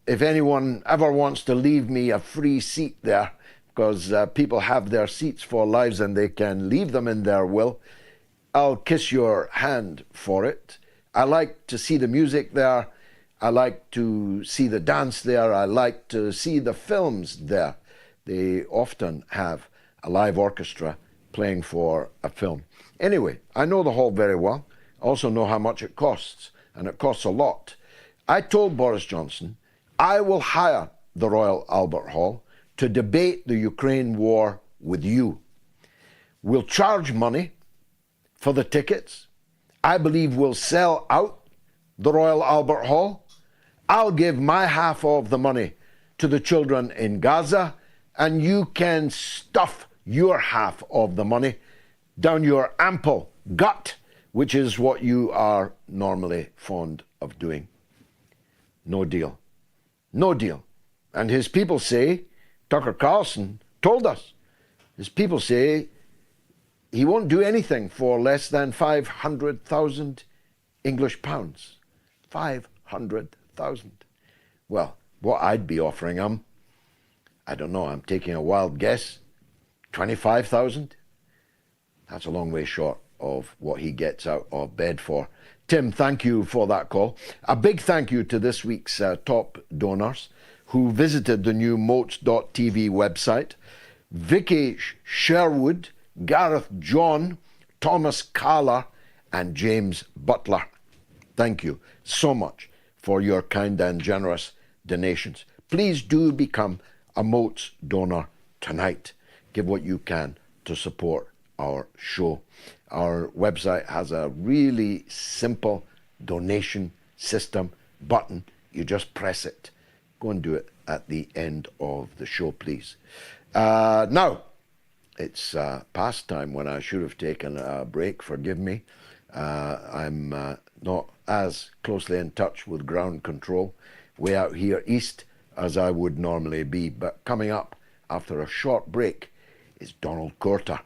If anyone ever wants to leave me a free seat there, because people have their seats for lives and they can leave them in their will, I'll kiss your hand for it. I like to see the music there. I like to see the dance there. I like to see the films there. They often have a live orchestra playing for a film. Anyway, I know the hall very well. I also know how much it costs, and it costs a lot. I told Boris Johnson, I will hire the Royal Albert Hall to debate the Ukraine war with you. We'll charge money for the tickets. I believe we'll sell out the Royal Albert Hall. I'll give my half of the money to the children in Gaza, and you can stuff your half of the money down your ample gut, which is what you are normally fond of doing. No deal. No deal. And his people say, Tucker Carlson told us, his people say he won't do anything for less than 500,000 English pounds. 500,000. Well, what I'd be offering him, I don't know, I'm taking a wild guess, 25,000? That's a long way short of what he gets out of bed for. Tim, thank you for that call. A big thank you to this week's top donors who visited the new MOATS.tv website. Vicky Sherwood, Gareth John, Thomas Carler, and James Butler. Thank you so much for your kind and generous donations. Please do become a MOATS donor tonight. Give what you can to support our show. Our website has a really simple donation system button. You just press it. Go and do it at the end of the show, please. Now, it's past time when I should have taken a break. Forgive me. I'm not as closely in touch with ground control way out here east as I would normally be. But coming up after a short break is Donald Courter,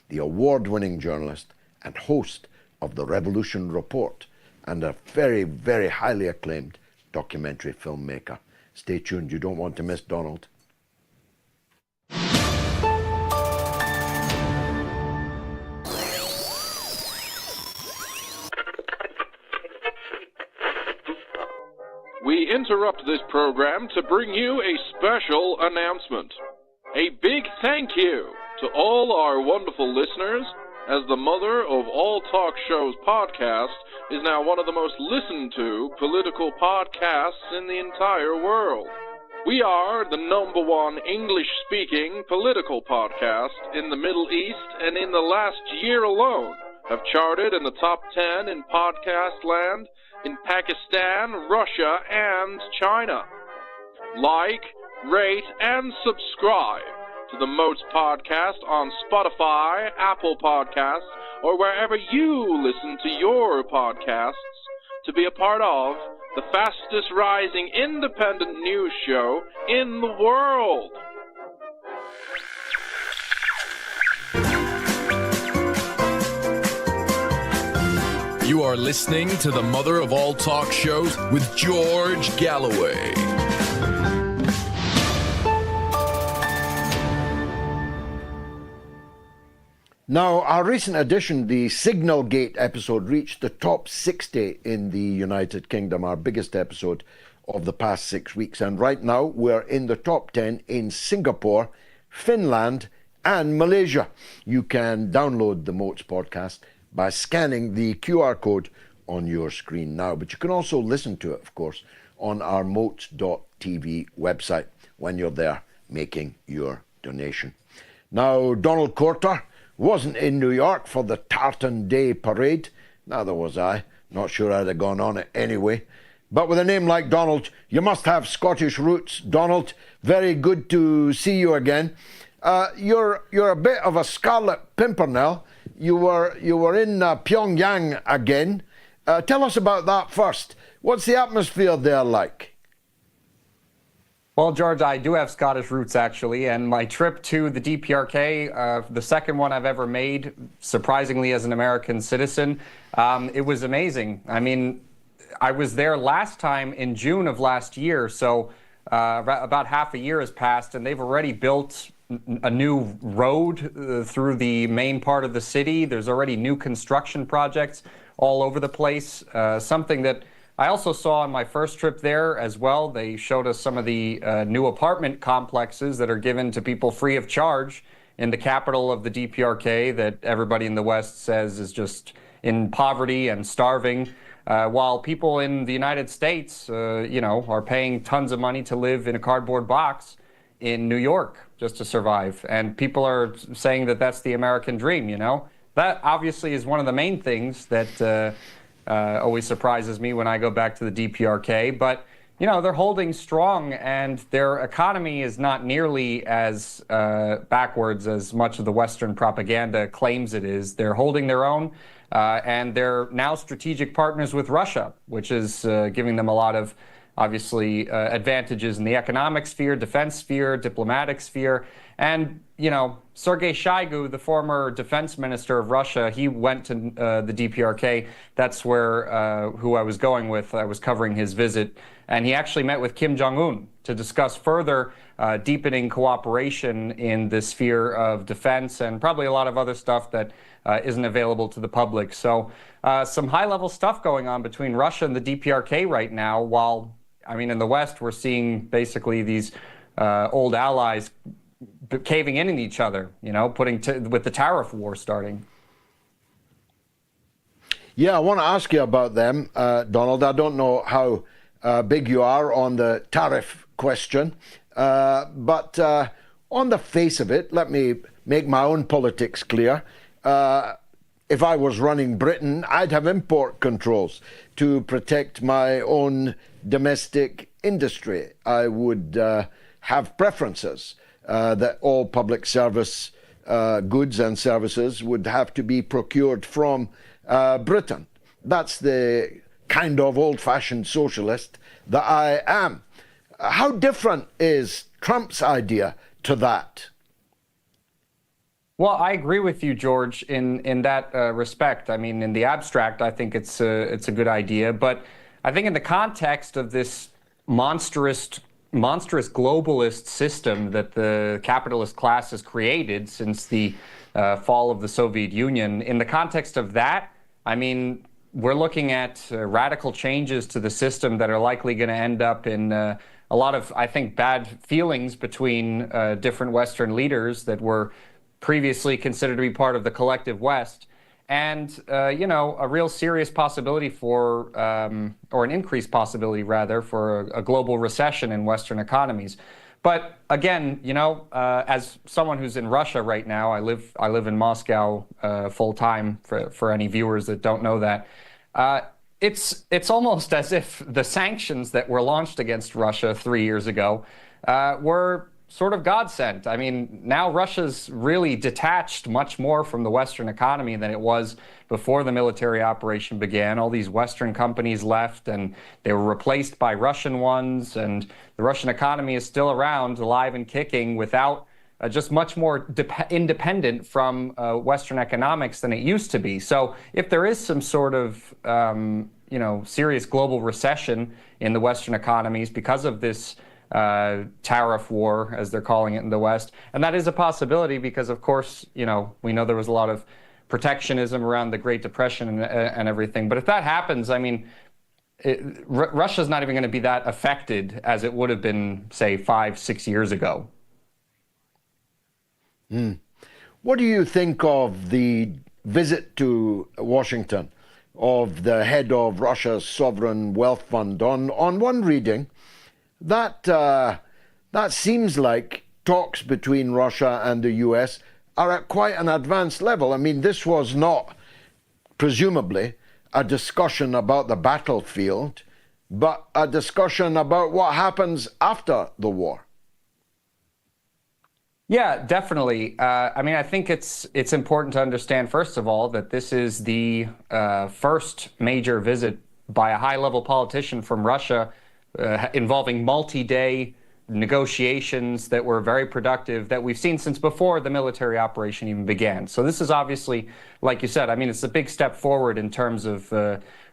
the award-winning journalist and host of the Revolution Report and a very, very highly acclaimed documentary filmmaker. Stay tuned. You don't want to miss Donald. We interrupt this program to bring you a special announcement. A big thank you to all our wonderful listeners, as the Mother of All Talk Shows podcast is now one of the most listened to political podcasts in the entire world. We are the #1 English-speaking political podcast in the Middle East, and in the last year alone have charted in the top 10 in podcast land in Pakistan, Russia, and China. Like, rate, and subscribe to the MOATS podcast on Spotify, Apple Podcasts, or wherever you listen to your podcasts to be a part of the fastest rising independent news show in the world. You are listening to the Mother of All Talk Shows with George Galloway. Now, our recent edition, the Signalgate episode, reached the top 60 in the United Kingdom, our biggest episode of the past 6 weeks. And right now, we're in the top 10 in Singapore, Finland, and Malaysia. You can download the MOATS podcast by scanning the QR code on your screen now. But you can also listen to it, of course, on our MOATS.tv website when you're there making your donation. Now, Donald Courter wasn't in New York for the Tartan Day Parade. Neither was I. Not sure I'd have gone on it anyway. But with a name like Donald, you must have Scottish roots. Donald, very good to see you again. You're a bit of a Scarlet Pimpernel. You were in Pyongyang again. Tell us about that first. What's the atmosphere there like? Well, George, I do have Scottish roots, actually, and my trip to the DPRK, the second one I've ever made, surprisingly as an American citizen, it was amazing. I mean, I was there last time in June of last year, so about half a year has passed, and they've already built a new road through the main part of the city. There's already new construction projects all over the place, something that I also saw on my first trip there as well. They showed us some of the new apartment complexes that are given to people free of charge in the capital of the DPRK that everybody in the West says is just in poverty and starving, while people in the United States, are paying tons of money to live in a cardboard box in New York just to survive. And people are saying that that's the American dream, That obviously is one of the main things that always surprises me when I go back to the DPRK. But, they're holding strong, and their economy is not nearly as backwards as much of the Western propaganda claims it is. They're holding their own, and they're now strategic partners with Russia, which is giving them a lot of, obviously, advantages in the economic sphere, defense sphere, diplomatic sphere. And, Sergei Shoigu, the former defense minister of Russia, he went to the DPRK. That's where who I was going with. I was covering his visit. And he actually met with Kim Jong-un to discuss further deepening cooperation in the sphere of defense and probably a lot of other stuff that isn't available to the public. So some high-level stuff going on between Russia and the DPRK right now, while, in the West, we're seeing basically these old allies caving in each other, with the tariff war starting. Yeah, I want to ask you about them, Donald. I don't know how big you are on the tariff question, but on the face of it, let me make my own politics clear. If I was running Britain, I'd have import controls to protect my own domestic industry. I would have preferences that all public service goods and services would have to be procured from Britain. That's the kind of old-fashioned socialist that I am. How different is Trump's idea to that? Well, I agree with you, George, in that respect. In the abstract, I think it's a good idea. But I think in the context of this monstrous globalist system that the capitalist class has created since the fall of the Soviet Union, in the context of that, we're looking at radical changes to the system that are likely going to end up in a lot of, I think, bad feelings between different Western leaders that were previously considered to be part of the collective West. And, a real serious possibility for, or an increased possibility, rather, for a global recession in Western economies. But again, as someone who's in Russia right now, I live in Moscow full time, for any viewers that don't know that. It's almost as if the sanctions that were launched against Russia 3 years ago were sort of godsend. Now Russia's really detached much more from the Western economy than it was before the military operation began. All these Western companies left and they were replaced by Russian ones, and the Russian economy is still around, alive and kicking, without just much more independent from Western economics than it used to be. So if there is some sort of serious global recession in the Western economies because of this tariff war, as they're calling it in the West. And that is a possibility because, of course, we know there was a lot of protectionism around the Great Depression and everything. But if that happens, Russia's not even going to be that affected as it would have been, say, 5-6 years ago. What do you think of the visit to Washington of the head of Russia's sovereign wealth fund? On one reading, that seems like talks between Russia and the US are at quite an advanced level. This was not, presumably, a discussion about the battlefield, but a discussion about what happens after the war. Yeah, definitely. I mean, I think it's important to understand, first of all, that this is the first major visit by a high-level politician from Russia involving multi-day negotiations that were very productive that we've seen since before the military operation even began. So this is obviously, like you said, I mean, it's a big step forward in terms of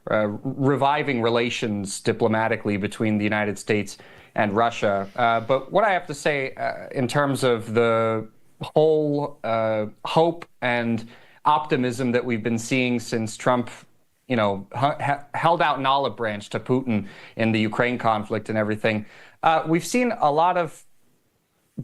reviving relations diplomatically between the United States and Russia. But what I have to say in terms of the whole hope and optimism that we've been seeing since Trump, you know, held out an olive branch to Putin in the Ukraine conflict and everything, we've seen a lot of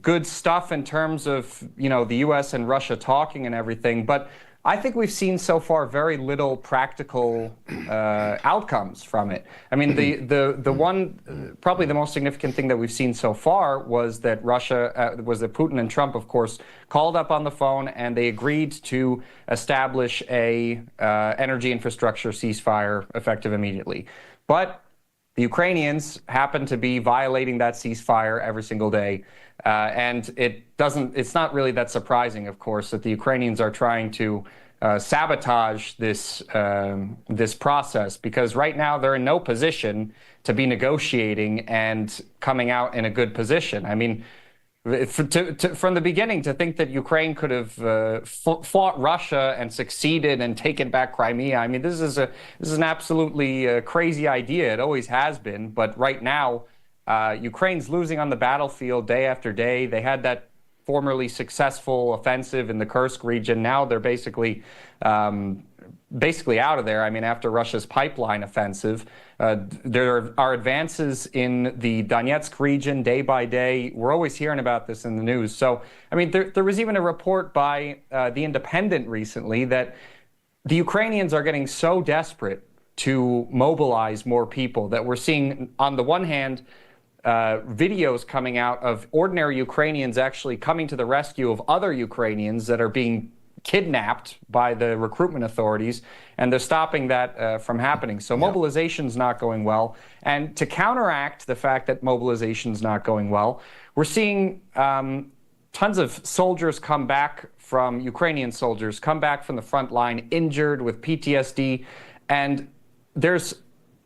good stuff in terms of, you know, the U.S. and Russia talking and everything. But I think we've seen so far very little practical outcomes from it. I mean, the one, probably the most significant thing that we've seen so far was that Putin and Trump, of course, called up on the phone and they agreed to establish a energy infrastructure ceasefire effective immediately. But the Ukrainians happen to be violating that ceasefire every single day. And it's not really that surprising, of course, that the Ukrainians are trying to sabotage this process, because right now they're in no position to be negotiating and coming out in a good position. I mean, from the beginning, to think that Ukraine could have fought Russia and succeeded and taken back Crimea, I mean, this is an absolutely crazy idea. It always has been. But right now, Ukraine's losing on the battlefield day after day. They had that formerly successful offensive in the Kursk region. Now they're basically out of there. I mean, after Russia's pipeline offensive, there are advances in the Donetsk region day by day. We're always hearing about this in the news. So, I mean, there was even a report by The Independent recently that the Ukrainians are getting so desperate to mobilize more people that we're seeing, on the one hand, videos coming out of ordinary Ukrainians actually coming to the rescue of other Ukrainians that are being kidnapped by the recruitment authorities, and they're stopping that from happening. So mobilization's not going well. And to counteract the fact that mobilization's not going well, we're seeing tons of soldiers come back from, Ukrainian soldiers come back from the front line injured with PTSD. And there's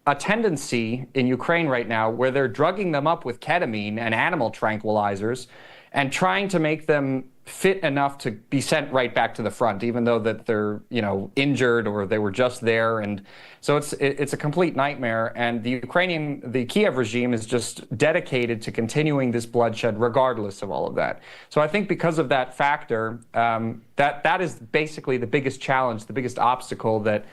a tendency in Ukraine right now where they're drugging them up with ketamine and animal tranquilizers and trying to make them fit enough to be sent right back to the front, even though that they're, you know, injured or they were just there. And so it's a complete nightmare. And the Kiev regime is just dedicated to continuing this bloodshed regardless of all of that. So I think because of that factor, that is basically the biggest challenge, the biggest obstacle that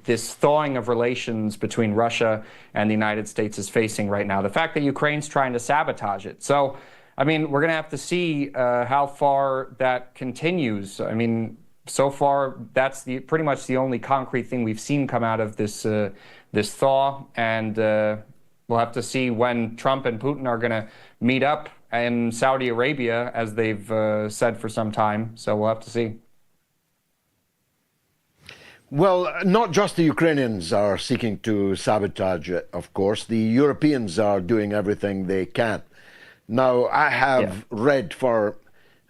this thawing of relations between Russia and the United States is facing right now. The fact that Ukraine's trying to sabotage it. So, I mean, we're going to have to see how far that continues. I mean, so far, that's pretty much the only concrete thing we've seen come out of this thaw. And we'll have to see when Trump and Putin are going to meet up in Saudi Arabia, as they've said for some time. So we'll have to see. Well, not just the Ukrainians are seeking to sabotage it, of course. The Europeans are doing everything they can. Now, I have read for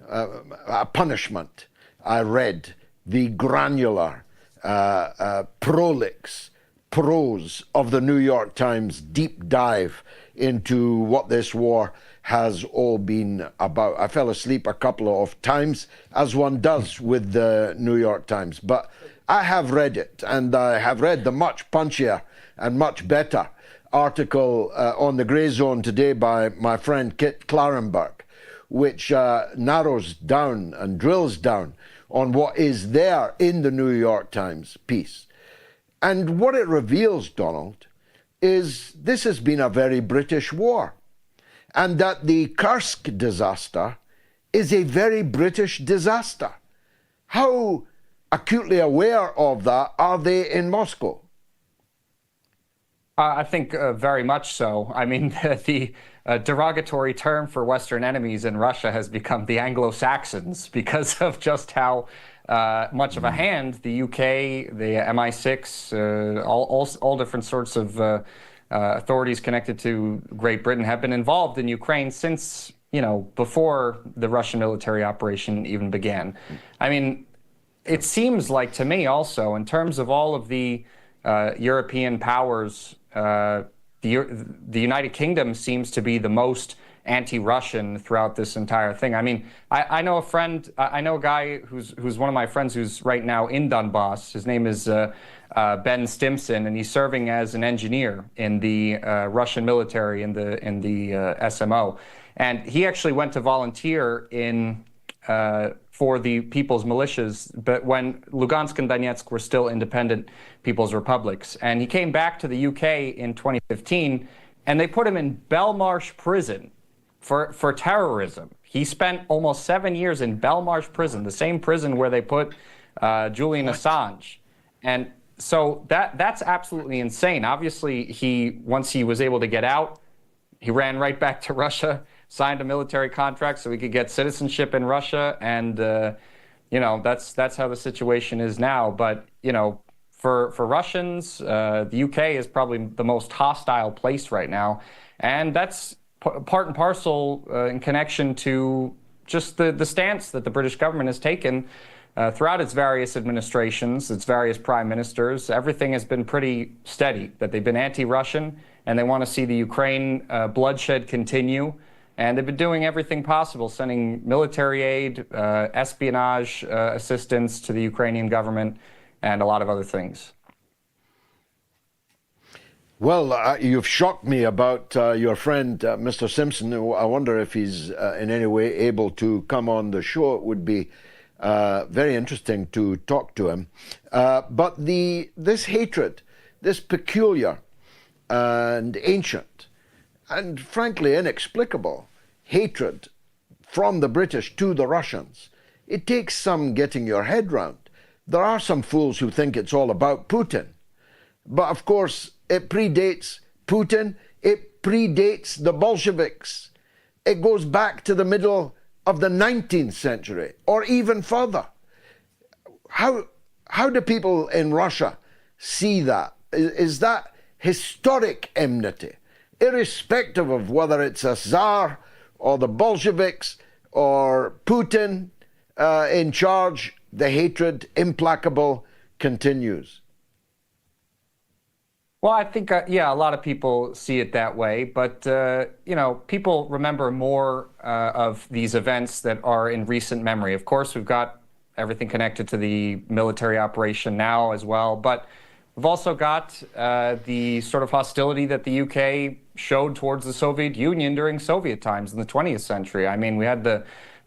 a punishment, I read the granular, prolix prose of the New York Times deep dive into what this war has all been about. I fell asleep a couple of times, as one does with the New York Times, but I have read it, and I have read the much punchier and much better article on the Grey Zone today by my friend Kit Clarenberg, which narrows down and drills down on what is there in the New York Times piece. And what it reveals, Donald, is this has been a very British war, and that the Kursk disaster is a very British disaster. How acutely aware of that are they in Moscow? I think very much so. I mean, the derogatory term for Western enemies in Russia has become the Anglo-Saxons because of just how much of a hand the UK, the MI6, all different sorts of authorities connected to Great Britain have been involved in Ukraine since, before the Russian military operation even began. I mean, it seems like to me also, in terms of all of the European powers, the United Kingdom seems to be the most anti-Russian throughout this entire thing. I mean, I know a guy who's one of my friends who's right now in Donbass. His name is Ben Stimson, and he's serving as an engineer in the Russian military in the SMO. And he actually went to volunteer in for the People's Militias, but when Lugansk and Donetsk were still independent People's Republics. And he came back to the UK in 2015, and they put him in Belmarsh prison for terrorism. He spent almost 7 years in Belmarsh prison, the same prison where they put Julian Assange. And so that's absolutely insane. Obviously, once he was able to get out, he ran right back to Russia, signed a military contract so he could get citizenship in Russia, and that's how the situation is now. But for Russians, the UK is probably the most hostile place right now, and that's part and parcel in connection to just the stance that the British government has taken throughout its various administrations, its various prime ministers. Everything has been pretty steady, that they've been anti-Russian, and they want to see the Ukraine bloodshed continue. And they've been doing everything possible, sending military aid, espionage assistance to the Ukrainian government, and a lot of other things. Well, you've shocked me about your friend, Mr. Simpson. I wonder if he's in any way able to come on the show. It would be very interesting to talk to him. But this hatred, this peculiar and ancient and frankly inexplicable hatred from the British to the Russians, it takes some getting your head round. There are some fools who think it's all about Putin. But of course, it predates Putin, it predates the Bolsheviks. It goes back to the middle of the 19th century, or even further. How do people in Russia see that? Is that historic enmity, irrespective of whether it's a Tsar or the Bolsheviks or Putin in charge? The hatred, implacable, continues. Well, I think, a lot of people see it that way, but, people remember more of these events that are in recent memory. Of course, we've got everything connected to the military operation now as well, but we've also got the sort of hostility that the UK showed towards the Soviet Union during Soviet times in the 20th century. I mean, we had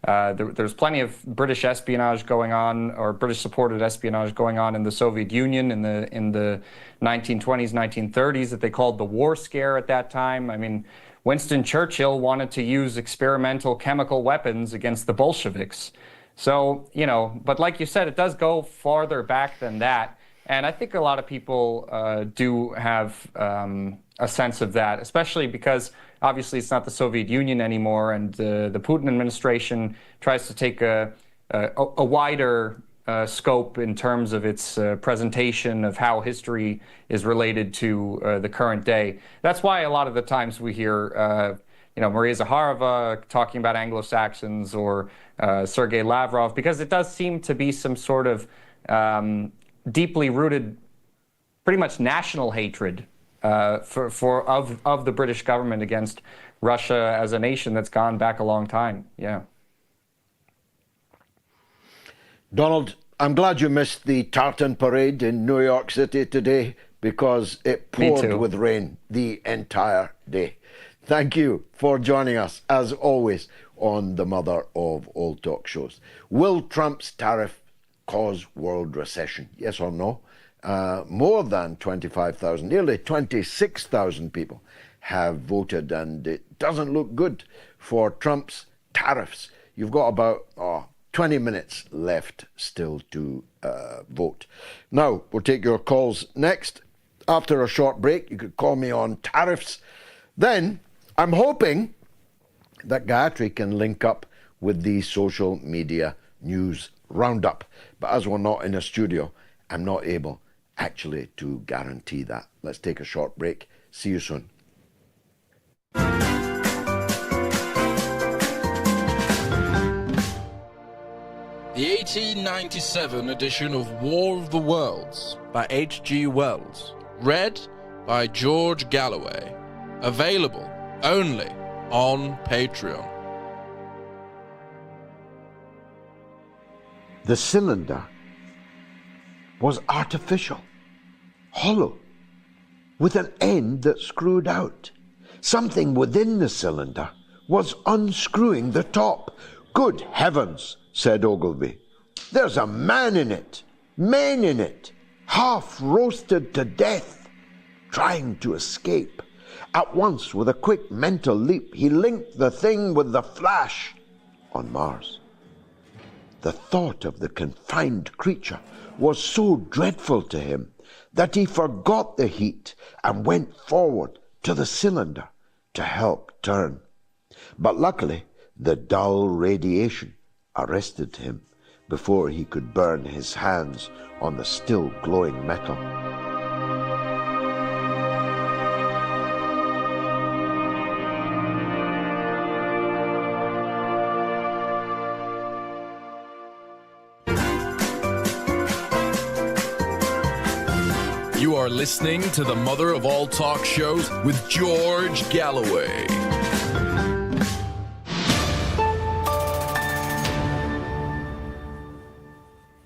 there's plenty of British espionage going on, or British-supported espionage going on in the Soviet Union in the 1920s, 1930s that they called the War Scare at that time. I mean, Winston Churchill wanted to use experimental chemical weapons against the Bolsheviks. So, but like you said, it does go farther back than that. And I think a lot of people do have a sense of that, especially because obviously it's not the Soviet Union anymore, and the Putin administration tries to take a wider scope in terms of its presentation of how history is related to the current day. That's why a lot of the times we hear Maria Zakharova talking about Anglo-Saxons or Sergei Lavrov, because it does seem to be some sort of deeply rooted, pretty much national hatred of the British government against Russia as a nation that's gone back a long time. Yeah. Donald, I'm glad you missed the tartan parade in New York City today, because it poured with rain the entire day. Thank you for joining us, as always, on the mother of all talk shows. Will Trump's tariff cause world recession? Yes or no? More than 25,000, nearly 26,000 people have voted, and it doesn't look good for Trump's tariffs. You've got about 20 minutes left still to vote. Now, we'll take your calls next. After a short break, you could call me on tariffs. Then, I'm hoping that Gayatri can link up with the social media news roundup. But as we're not in a studio, I'm not able actually to guarantee that. Let's take a short break. See you soon. The 1897 edition of War of the Worlds by H.G. Wells. Read by George Galloway. Available only on Patreon. The cylinder was artificial, hollow, with an end that screwed out. Something within the cylinder was unscrewing the top. Good heavens, said Ogilvy. There's a man in it, men in it, half roasted to death, trying to escape. At once, with a quick mental leap, he linked the thing with the flash on Mars. The thought of the confined creature was so dreadful to him that he forgot the heat and went forward to the cylinder to help turn. But luckily, the dull radiation arrested him before he could burn his hands on the still glowing metal. You are listening to the mother of all talk shows with George Galloway.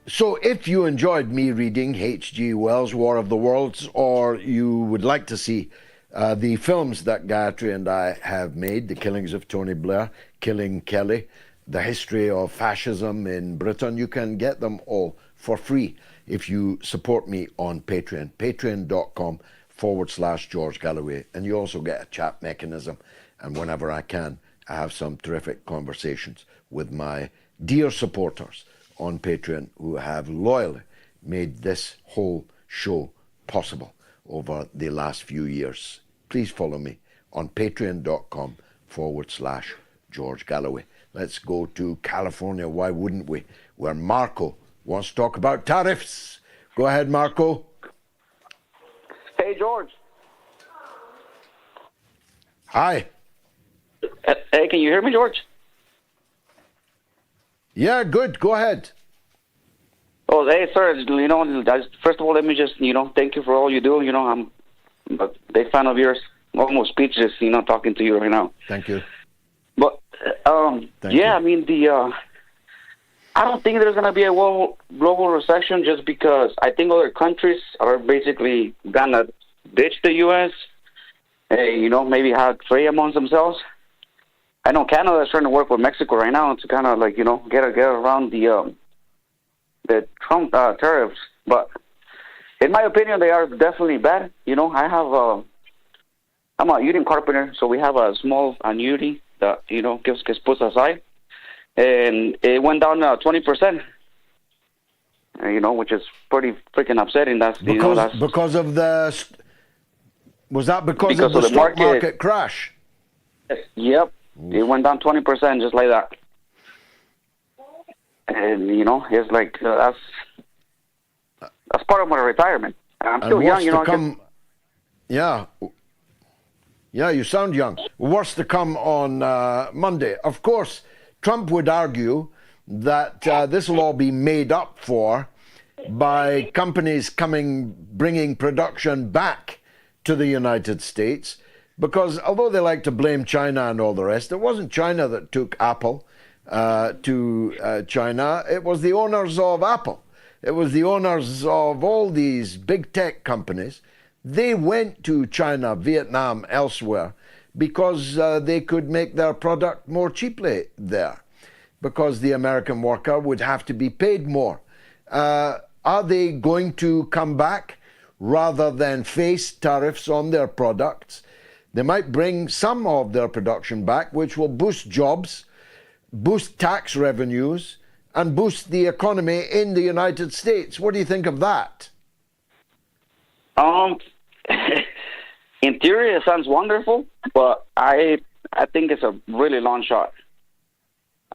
So if you enjoyed me reading H.G. Wells' War of the Worlds, or you would like to see the films that Gayatri and I have made, The Killings of Tony Blair, Killing Kelly, The History of Fascism in Britain, you can get them all for free if you support me on Patreon, patreon.com/George Galloway. And you also get a chat mechanism. And whenever I can, I have some terrific conversations with my dear supporters on Patreon who have loyally made this whole show possible over the last few years. Please follow me on patreon.com/George Galloway. Let's go to California, why wouldn't we, where Marco wants to talk about tariffs. Go ahead, Marco. Hey, George. Hi. Hey, can you hear me, George? Yeah, good. Go ahead. Oh, hey, sir. First of all, let me just, thank you for all you do. I'm a big fan of yours. Almost speechless, talking to you right now. Thank you. But, Thank you. I mean, I don't think there's going to be a global recession just because I think other countries are basically going to ditch the U.S., maybe have trade amongst themselves. I know Canada is trying to work with Mexico right now to kind of get around the Trump tariffs. But in my opinion, they are definitely bad. I'm a union carpenter, so we have a small annuity that gets put aside, and it went down 20%. Which is pretty freaking upsetting. Was that because of the stock market crash? Yep. It went down 20% just like that. And, it's like, that's part of my retirement. I'm still young, Yeah, you sound young. What's to come on Monday? Of course, Trump would argue that this will all be made up for by companies bringing production back to the United States. Because although they like to blame China and all the rest, it wasn't China that took Apple to China. It was the owners of Apple. It was the owners of all these big tech companies. They went to China, Vietnam, elsewhere, because they could make their product more cheaply there, because the American worker would have to be paid more. Are they going to come back rather than face tariffs on their products? They might bring some of their production back, which will boost jobs, boost tax revenues, and boost the economy in the United States. What do you think of that? In theory, it sounds wonderful, but I think it's a really long shot.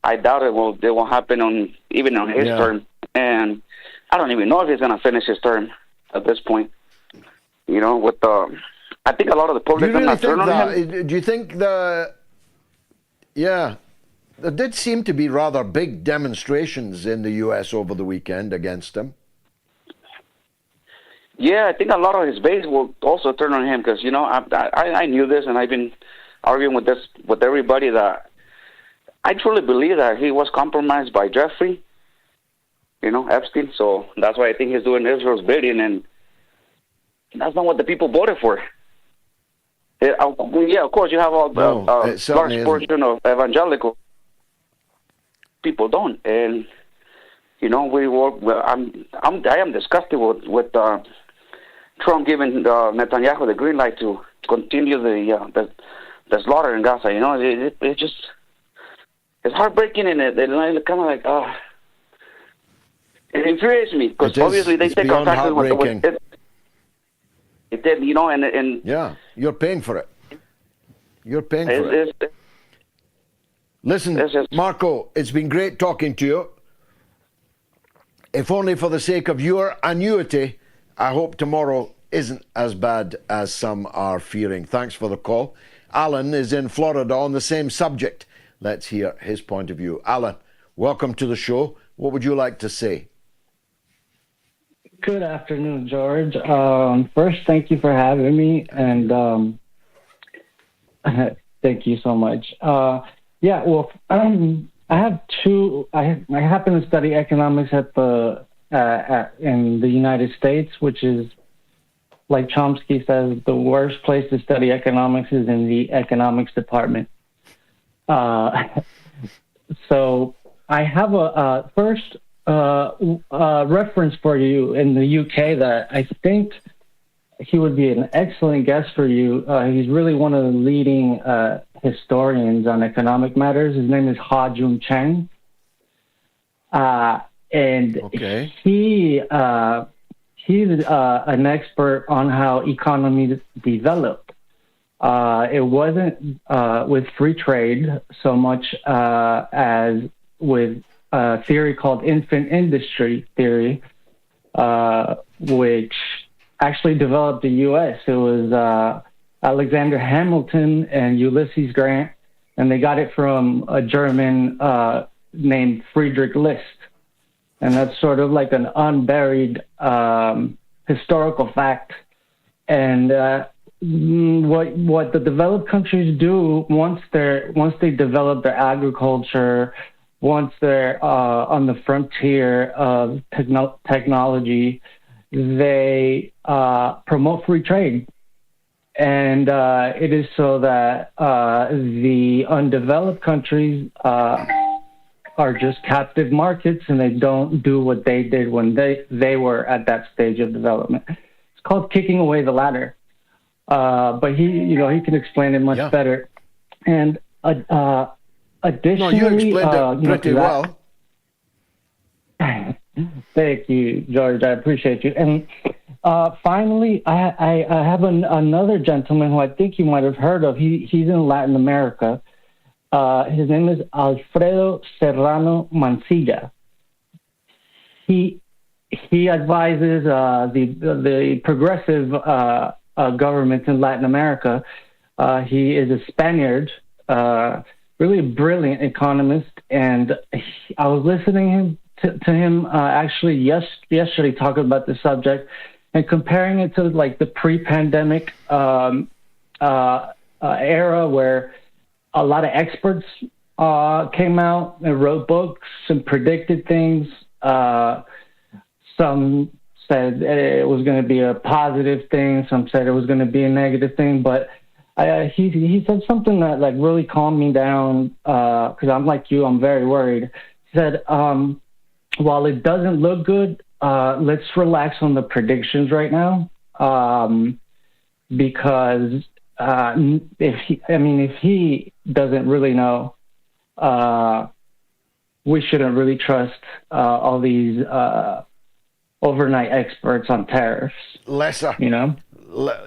I doubt it will happen even on his term, and I don't even know if he's going to finish his term at this point. With I think a lot of the Do public you really are think turning on him. that? Do you think yeah, there did seem to be rather big demonstrations in the U.S. over the weekend against him. Yeah, I think a lot of his base will also turn on him because, you know, I knew this, and I've been arguing with everybody that I truly believe that he was compromised by Jeffrey, you know, Epstein. So that's why I think he's doing Israel's bidding, and that's not what the people voted for. Yeah, of course, you have all the large portion of evangelical people don't, and you know, I am disgusted with Trump giving Netanyahu the green light to continue the slaughter in Gaza. You know, it just, it's heartbreaking, and it kind of like, it infuriates me because obviously they take our taxes with it. It did, you know, and yeah, you're paying for it. You're paying for it. Listen, Marco, it's been great talking to you. If only for the sake of your annuity, I hope tomorrow isn't as bad as some are fearing. Thanks for the call. Alan is in Florida on the same subject. Let's hear his point of view. Alan, welcome to the show. What would you like to say? Good afternoon, George. First, thank you for having me, and thank you so much. Yeah, well, I have two. I happen to study economics in the United States, which is, like Chomsky says, the worst place to study economics is in the economics department. So I have a first reference for you in the UK that I think he would be an excellent guest for you. He's really one of the leading historians on economic matters. His name is Ha Jun Chang. And he's an expert on how economies develop. It wasn't with free trade so much as with a theory called infant industry theory, which actually developed the U.S. It was Alexander Hamilton and Ulysses Grant, and they got it from a German named Friedrich List. And that's sort of like an unburied historical fact. And what the developed countries do once they develop their agriculture, once they're on the frontier of technology, they promote free trade. And it is so that the undeveloped countries are just captive markets, and they don't do what they did when they were at that stage of development. It's called kicking away the ladder. But he can explain it much better. And additionally, no, you explained it pretty well. Thank you, George. I appreciate you. And finally, I have another gentleman who I think you might have heard of. He's in Latin America. His name is Alfredo Serrano Mancilla. He advises the progressive governments in Latin America. He is a Spaniard, really a brilliant economist, and I was listening to him actually yesterday talking about the subject and comparing it to like the pre-pandemic era where a lot of experts came out and wrote books and predicted things. Some said it was going to be a positive thing. Some said it was going to be a negative thing. But he said something that like really calmed me down because I'm like you, I'm very worried. He said, while it doesn't look good, let's relax on the predictions right now because if he doesn't really know, we shouldn't really trust all these overnight experts on tariffs. Lesser, you know.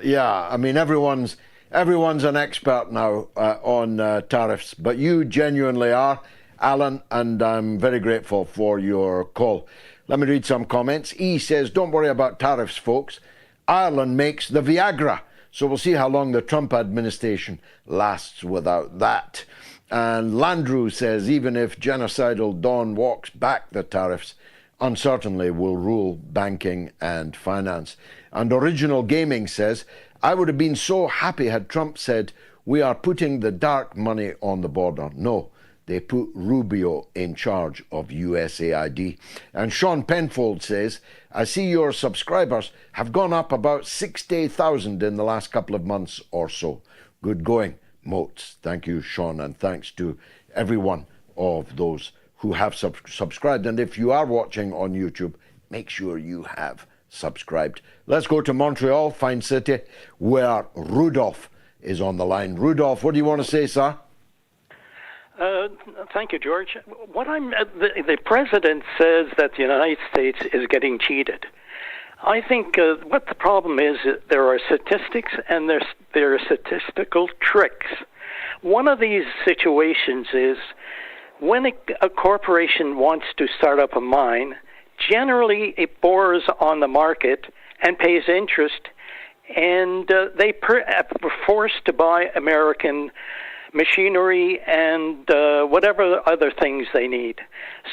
Yeah, I mean everyone's an expert now on tariffs, but you genuinely are, Alan, and I'm very grateful for your call. Let me read some comments. E says, "Don't worry about tariffs, folks. Ireland makes the Viagra, So we'll see how long the Trump administration lasts without that. And Landrew says, even if genocidal Don walks back the tariffs, uncertainly will rule banking and finance. And Original Gaming says, I would have been so happy had Trump said, we are putting the dark money on the border. No, they put Rubio in charge of USAID. And Sean Penfold says, I see your subscribers have gone up about 60,000 in the last couple of months or so. Good going, MOATS. Thank you, Sean, and thanks to every one of those who have subscribed. And if you are watching on YouTube, make sure you have subscribed. Let's go to Montreal, fine city, where Rudolph is on the line. Rudolph, what do you want to say, sir? Thank you, George. The president says that the United States is getting cheated. I think what the problem is, there are statistics and there are statistical tricks. One of these situations is when a corporation wants to start up a mine, generally it borrows on the market and pays interest, and they are forced to buy American machinery and whatever other things they need.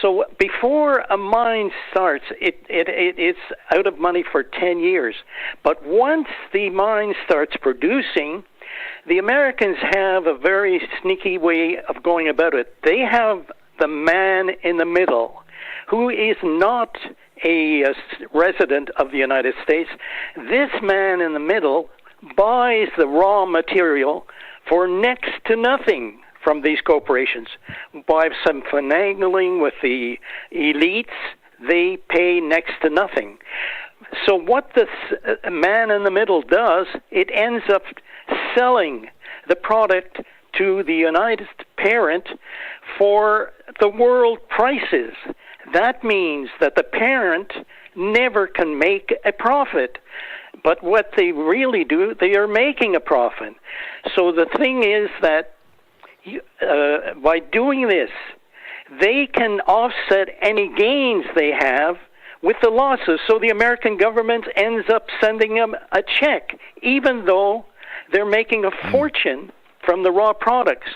So before a mine starts, it's out of money for 10 years. But once the mine starts producing, the Americans have a very sneaky way of going about it. They have the man in the middle who is not a resident of the United States. This man in the middle buys the raw material for next to nothing from these corporations. By some finagling with the elites, they pay next to nothing. So what this man in the middle does, it ends up selling the product to the United parent for the world prices. That means that the parent never can make a profit. But what they really do, they are making a profit. So the thing is that by doing this, they can offset any gains they have with the losses. So the American government ends up sending them a check, even though they're making a fortune from the raw products.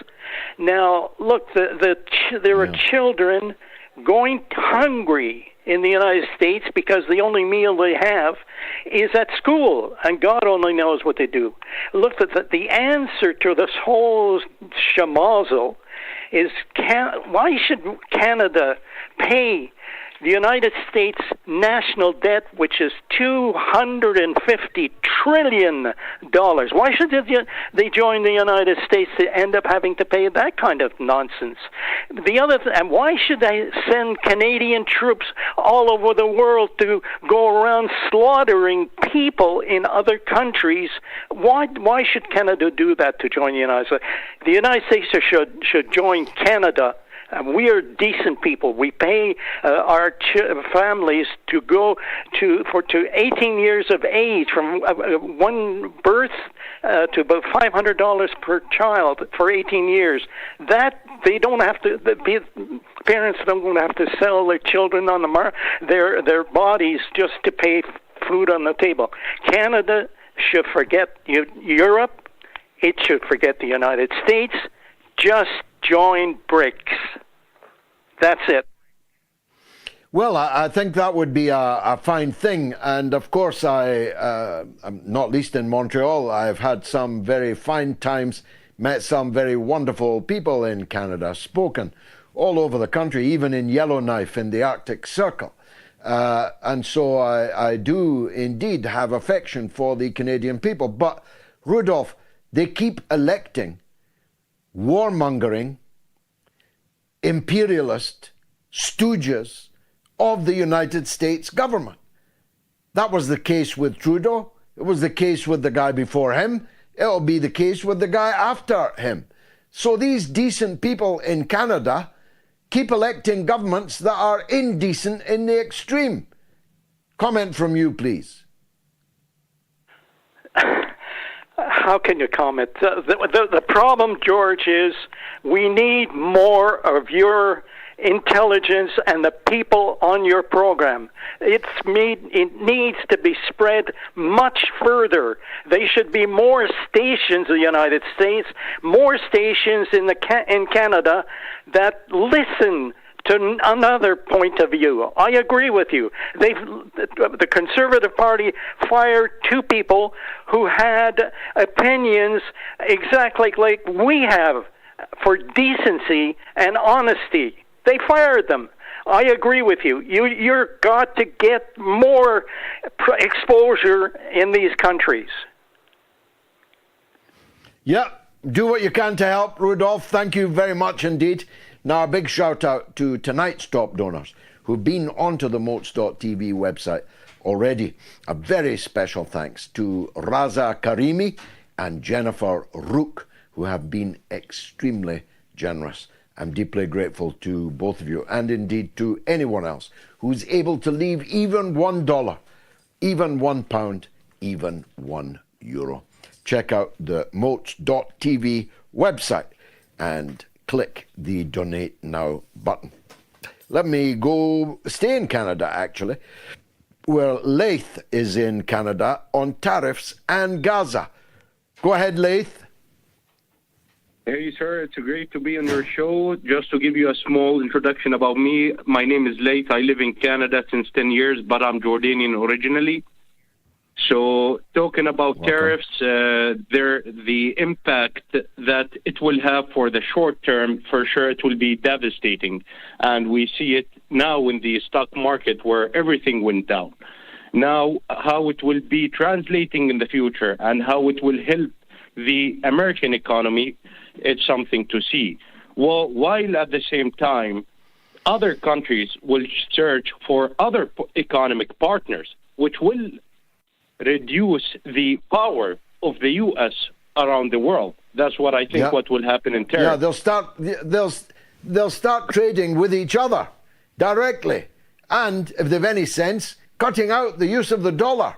Now, look, there are children going hungry in the United States because the only meal they have is at school, and God only knows what they do. Look, the answer to this whole schmozzle is why should Canada pay the United States national debt, which is $250 trillion? Why should they join the United States to end up having to pay that kind of nonsense? And why should they send Canadian troops all over the world to go around slaughtering people in other countries? Why should Canada do that to join the United States? The United States should join Canada. We are decent people. We pay our families to go to 18 years of age, from one birth to about $500 per child for 18 years. That they don't have to. The parents don't have to sell their children on their bodies just to pay food on the table. Canada should forget Europe. It should forget the United States. Just join BRICS. That's it. Well, I think that would be a fine thing. And of course, not least in Montreal, I've had some very fine times, met some very wonderful people in Canada, spoken all over the country, even in Yellowknife in the Arctic Circle. And so I do indeed have affection for the Canadian people. But, Rudolph, they keep electing warmongering, imperialist stooges of the United States government. That was the case with Trudeau. It was the case with the guy before him. It'll be the case with the guy after him. So these decent people in Canada keep electing governments that are indecent in the extreme. Comment from you, please. How can you comment? The problem, George, is we need more of your intelligence and the people on your program. It needs to be spread much further. There should be more stations in the United States, more stations in Canada that listen to another point of view. I agree with you. The Conservative Party fired 2 people who had opinions exactly like we have for decency and honesty. They fired them. I agree with you. You're got to get more exposure in these countries. Yeah, do what you can to help, Rudolph. Thank you very much indeed. Now, a big shout out to tonight's top donors who've been onto the MOATS.tv website already. A very special thanks to Raza Karimi and Jennifer Rook, who have been extremely generous. I'm deeply grateful to both of you, and indeed to anyone else who's able to leave even $1, even £1, even €1. Check out the MOATS.tv website and click the Donate Now button. Let me stay in Canada, actually, where Laith is in Canada on tariffs and Gaza. Go ahead, Laith. Hey, sir, it's great to be on your show. Just to give you a small introduction about me, my name is Laith. I live in Canada since 10 years, but I'm Jordanian originally. So talking about tariffs, the impact that it will have for the short term, for sure, it will be devastating. And we see it now in the stock market where everything went down. Now, how it will be translating in the future and how it will help the American economy, it's something to see. Well, while at the same time, other countries will search for other economic partners, which will reduce the power of the U.S. around the world. That's what I think what will happen in tariffs. Yeah, they'll start trading with each other directly, and if they've any sense, cutting out the use of the dollar.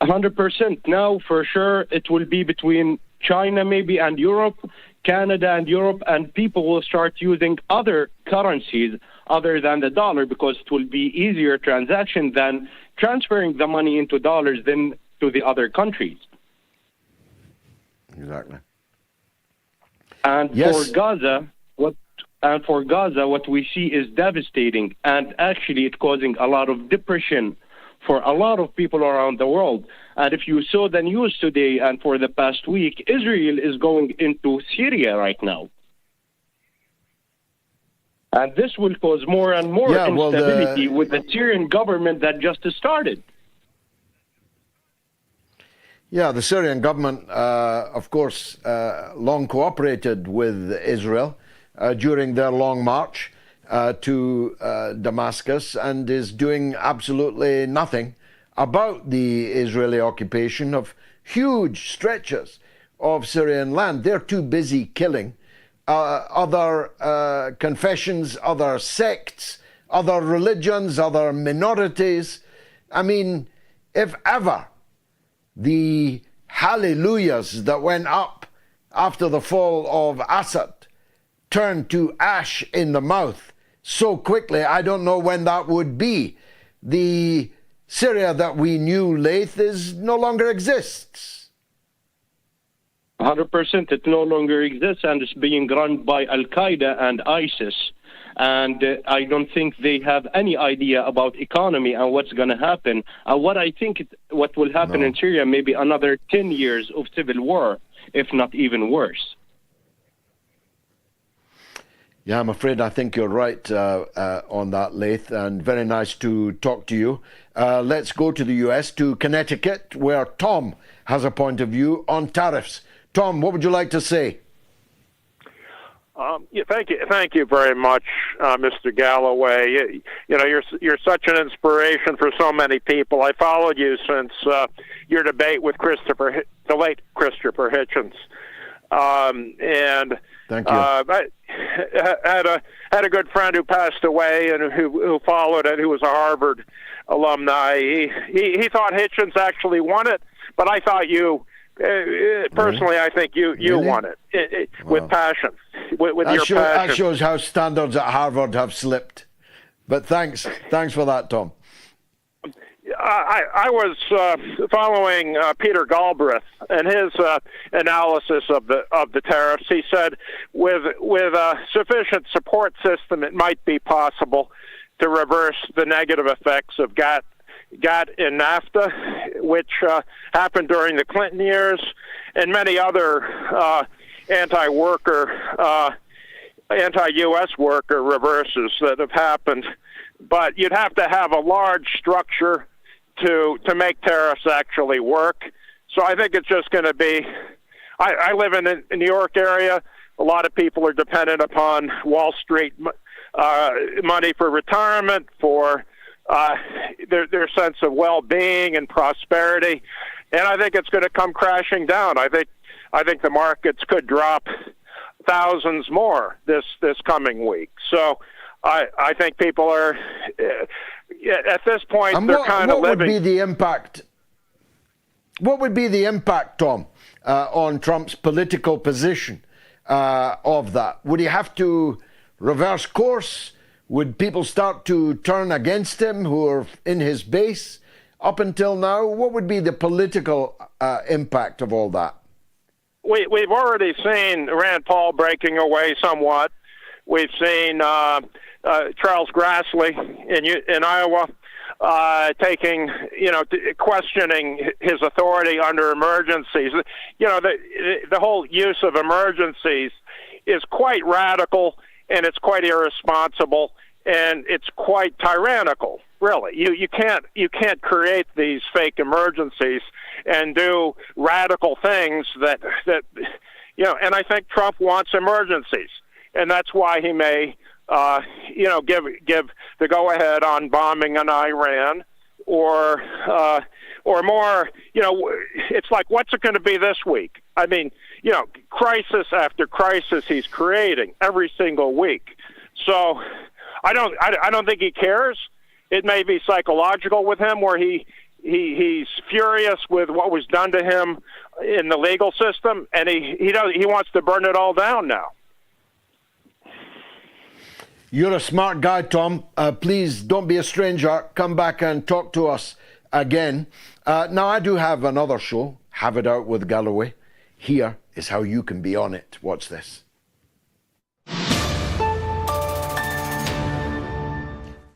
100%. Now, for sure, it will be between China maybe and Europe, Canada and Europe, and people will start using other currencies other than the dollar because it will be easier transaction than transferring the money into dollars than to the other countries. Exactly. And for Gaza, what we see is devastating, and actually it's causing a lot of depression for a lot of people around the world. And if you saw the news today and for the past week, Israel is going into Syria right now. And this will cause more and more instability with the Syrian government that just started. Yeah, the Syrian government, of course, long cooperated with Israel during their long march to Damascus and is doing absolutely nothing about the Israeli occupation of huge stretches of Syrian land. They're too busy killing other confessions, other sects, other religions, other minorities. I mean, if ever the hallelujahs that went up after the fall of Assad turned to ash in the mouth so quickly, I don't know when that would be. The Syria that we knew, Laith, no longer exists. 100%, it no longer exists, and it's being run by Al-Qaeda and ISIS. And I don't think they have any idea about economy and what's going to happen. What I think what will happen in Syria, maybe another 10 years of civil war, if not even worse. Yeah, I'm afraid I think you're right on that, Laith, and very nice to talk to you. Let's go to the US, to Connecticut, where Tom has a point of view on tariffs. Tom, what would you like to say? Thank you very much, Mr. Galloway. You know, you're such an inspiration for so many people. I followed you since your debate with the late Christopher Hitchens, and thank you. I had a good friend who passed away and who followed it, who was a Harvard alumni. He thought Hitchens actually won it, but I thought you. Personally, I think you won it with passion. with your passion. That shows how standards at Harvard have slipped. But thanks for that, Tom. I was following Peter Galbraith and his analysis of the tariffs. He said, with a sufficient support system, it might be possible to reverse the negative effects of GATT and NAFTA, which happened during the Clinton years, and many other anti-U.S. worker reverses that have happened. But you'd have to have a large structure to make tariffs actually work. So I think it's just going to be. I live in the New York area. A lot of people are dependent upon Wall Street money for retirement, for their sense of well-being and prosperity, and I think it's going to come crashing down. I think the markets could drop thousands more this coming week. So I think people are at this point and they're kind of living. What would be the impact? What would be the impact, Tom, on Trump's political position of that? Would he have to reverse course? Would people start to turn against him who are in his base up until now? What would be the political impact of all that? We've already seen Rand Paul breaking away somewhat. We've seen Charles Grassley in Iowa taking, questioning his authority under emergencies. The whole use of emergencies is quite radical, and it's quite irresponsible, and it's quite tyrannical. Really, you can't create these fake emergencies and do radical things that. And I think Trump wants emergencies, and that's why he may give the go ahead on bombing in Iran, or more. It's like, what's it going to be this week? I mean, crisis after crisis he's creating every single week. So I don't think he cares. It may be psychological with him, where he's furious with what was done to him in the legal system, and he wants to burn it all down now. You're a smart guy, Tom. Please don't be a stranger. Come back and talk to us again. Now, I do have another show, Have It Out with Galloway. Here is how you can be on it. Watch this.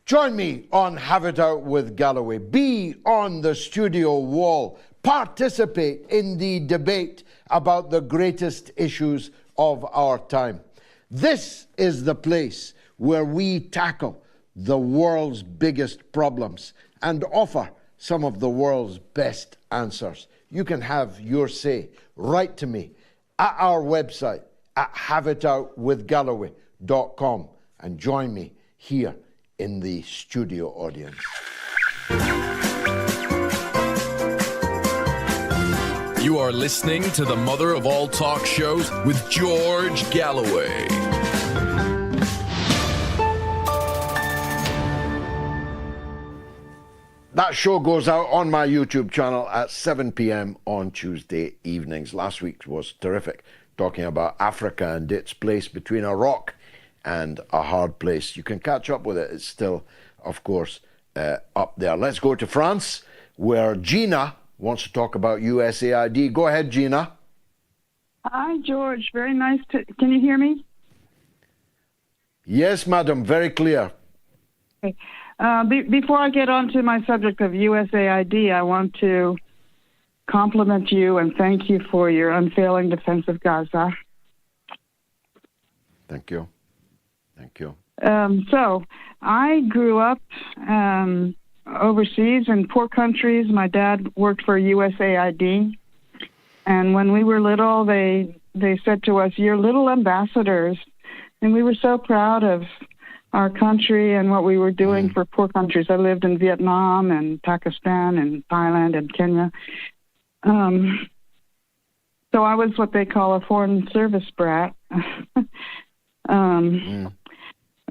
Join me on Have It Out with Galloway. Be on the studio wall. Participate in the debate about the greatest issues of our time. This is the place where we tackle the world's biggest problems and offer some of the world's best answers. You can have your say. Write to me at our website at haveitoutwithgalloway.com and join me here in the studio audience. You are listening to the mother of all talk shows with George Galloway. That show goes out on my YouTube channel at 7 p.m. on Tuesday evenings. Last week was terrific, talking about Africa and its place between a rock and a hard place. You can catch up with it. It's still, of course, up there. Let's go to France, where Gina wants to talk about USAID. Go ahead, Gina. Hi, George. Very nice to... Can you hear me? Yes, madam. Very clear. Okay. Before I get on to my subject of USAID, I want to compliment you and thank you for your unfailing defense of Gaza. Thank you. Thank you. So I grew up overseas in poor countries. My dad worked for USAID. And when we were little, they said to us, "You're little ambassadors." And we were so proud of our country and what we were doing for poor countries. I lived in Vietnam and Pakistan and Thailand and Kenya. So I was what they call a foreign service brat.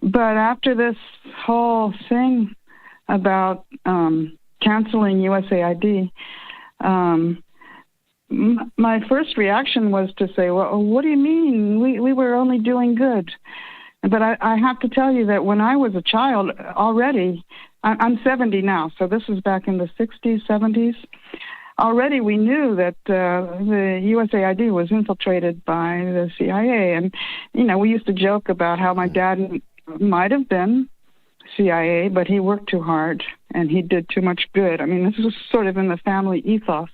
But after this whole thing about canceling USAID, my first reaction was to say, well, what do you mean? We were only doing good. But I have to tell you that when I was a child already, I'm 70 now, so this is back in the 60s, 70s. Already we knew that the USAID was infiltrated by the CIA. And, we used to joke about how my dad might have been CIA, but he worked too hard and he did too much good. I mean, this was sort of in the family ethos.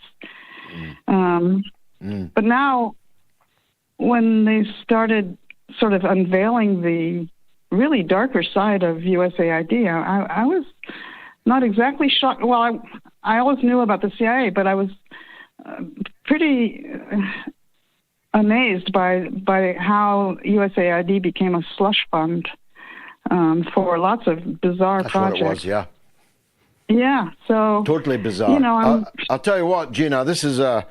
But now, when they started sort of unveiling the really darker side of USAID, I was not exactly shocked. Well, I always knew about the CIA, but I was pretty amazed by how USAID became a slush fund for lots of bizarre projects. That's what it was, yeah. Yeah, so totally bizarre. I'll tell you what, Gina, this is a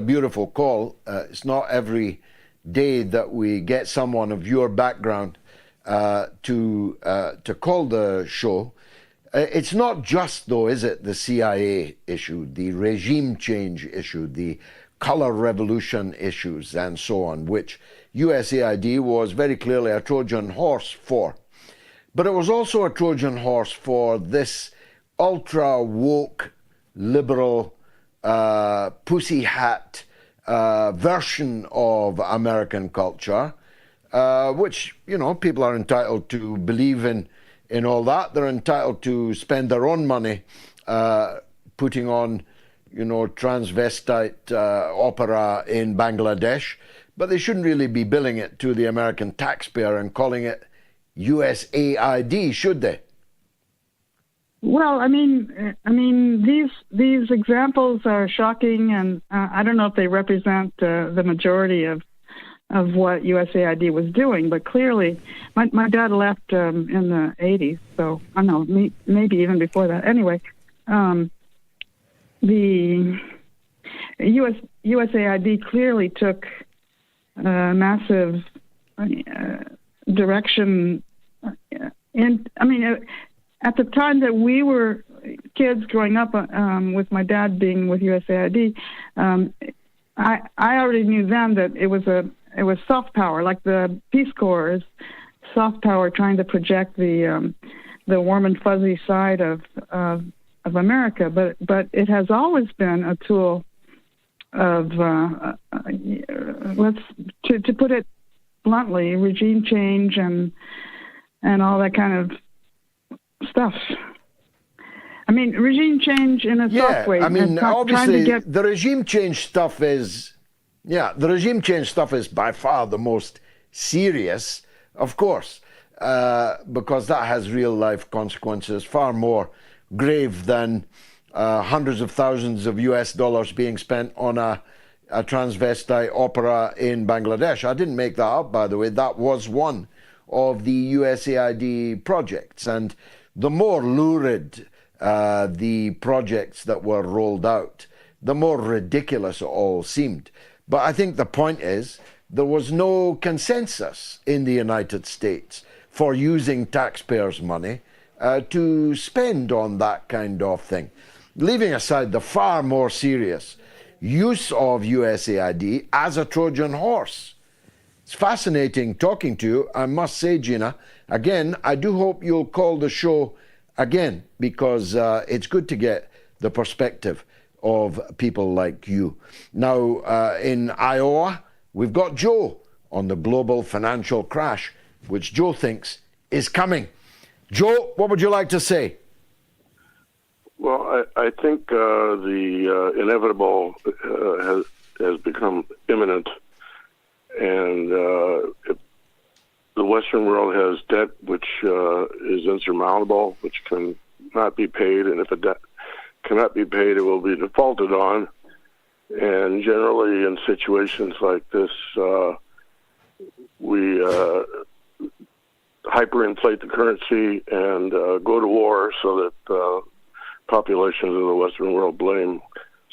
beautiful call. It's not every day that we get someone of your background to call the show. It's not just, though, is it, the CIA issue, the regime change issue, the color revolution issues, and so on, which USAID was very clearly a Trojan horse for. But it was also a Trojan horse for this ultra-woke, liberal, pussy hat version of American culture, which, people are entitled to believe in all that. They're entitled to spend their own money putting on, transvestite opera in Bangladesh, but they shouldn't really be billing it to the American taxpayer and calling it USAID, should they? Well, I mean, these examples are shocking, and I don't know if they represent the majority of what USAID was doing. But clearly, my dad left in the 80s, so I don't know, maybe even before that. Anyway, the USAID clearly took massive direction. At the time that we were kids growing up, with my dad being with USAID, I already knew then that it was soft power, like the Peace Corps is soft power, trying to project the warm and fuzzy side of America. But it has always been a tool of to put it bluntly, regime change and all that kind of stuff. I mean, regime change in a soft way. Obviously, the regime change stuff is, by far the most serious, of course, because that has real life consequences, far more grave than hundreds of thousands of US dollars being spent on a transvestite opera in Bangladesh. I didn't make that up, by the way. That was one of the USAID projects. And the more lurid the projects that were rolled out, the more ridiculous it all seemed. But I think the point is, there was no consensus in the United States for using taxpayers' money to spend on that kind of thing. Leaving aside the far more serious use of USAID as a Trojan horse. It's fascinating talking to you, I must say, Gina. Again, I do hope you'll call the show again, because it's good to get the perspective of people like you. Now, in Iowa, we've got Joe on the global financial crash, which Joe thinks is coming. Joe, what would you like to say? Well, I think the inevitable has become imminent, and if the Western world has debt which is insurmountable, which cannot be paid, and if a debt cannot be paid, it will be defaulted on. And generally, in situations like this, we hyperinflate the currency and go to war so that populations of the Western world blame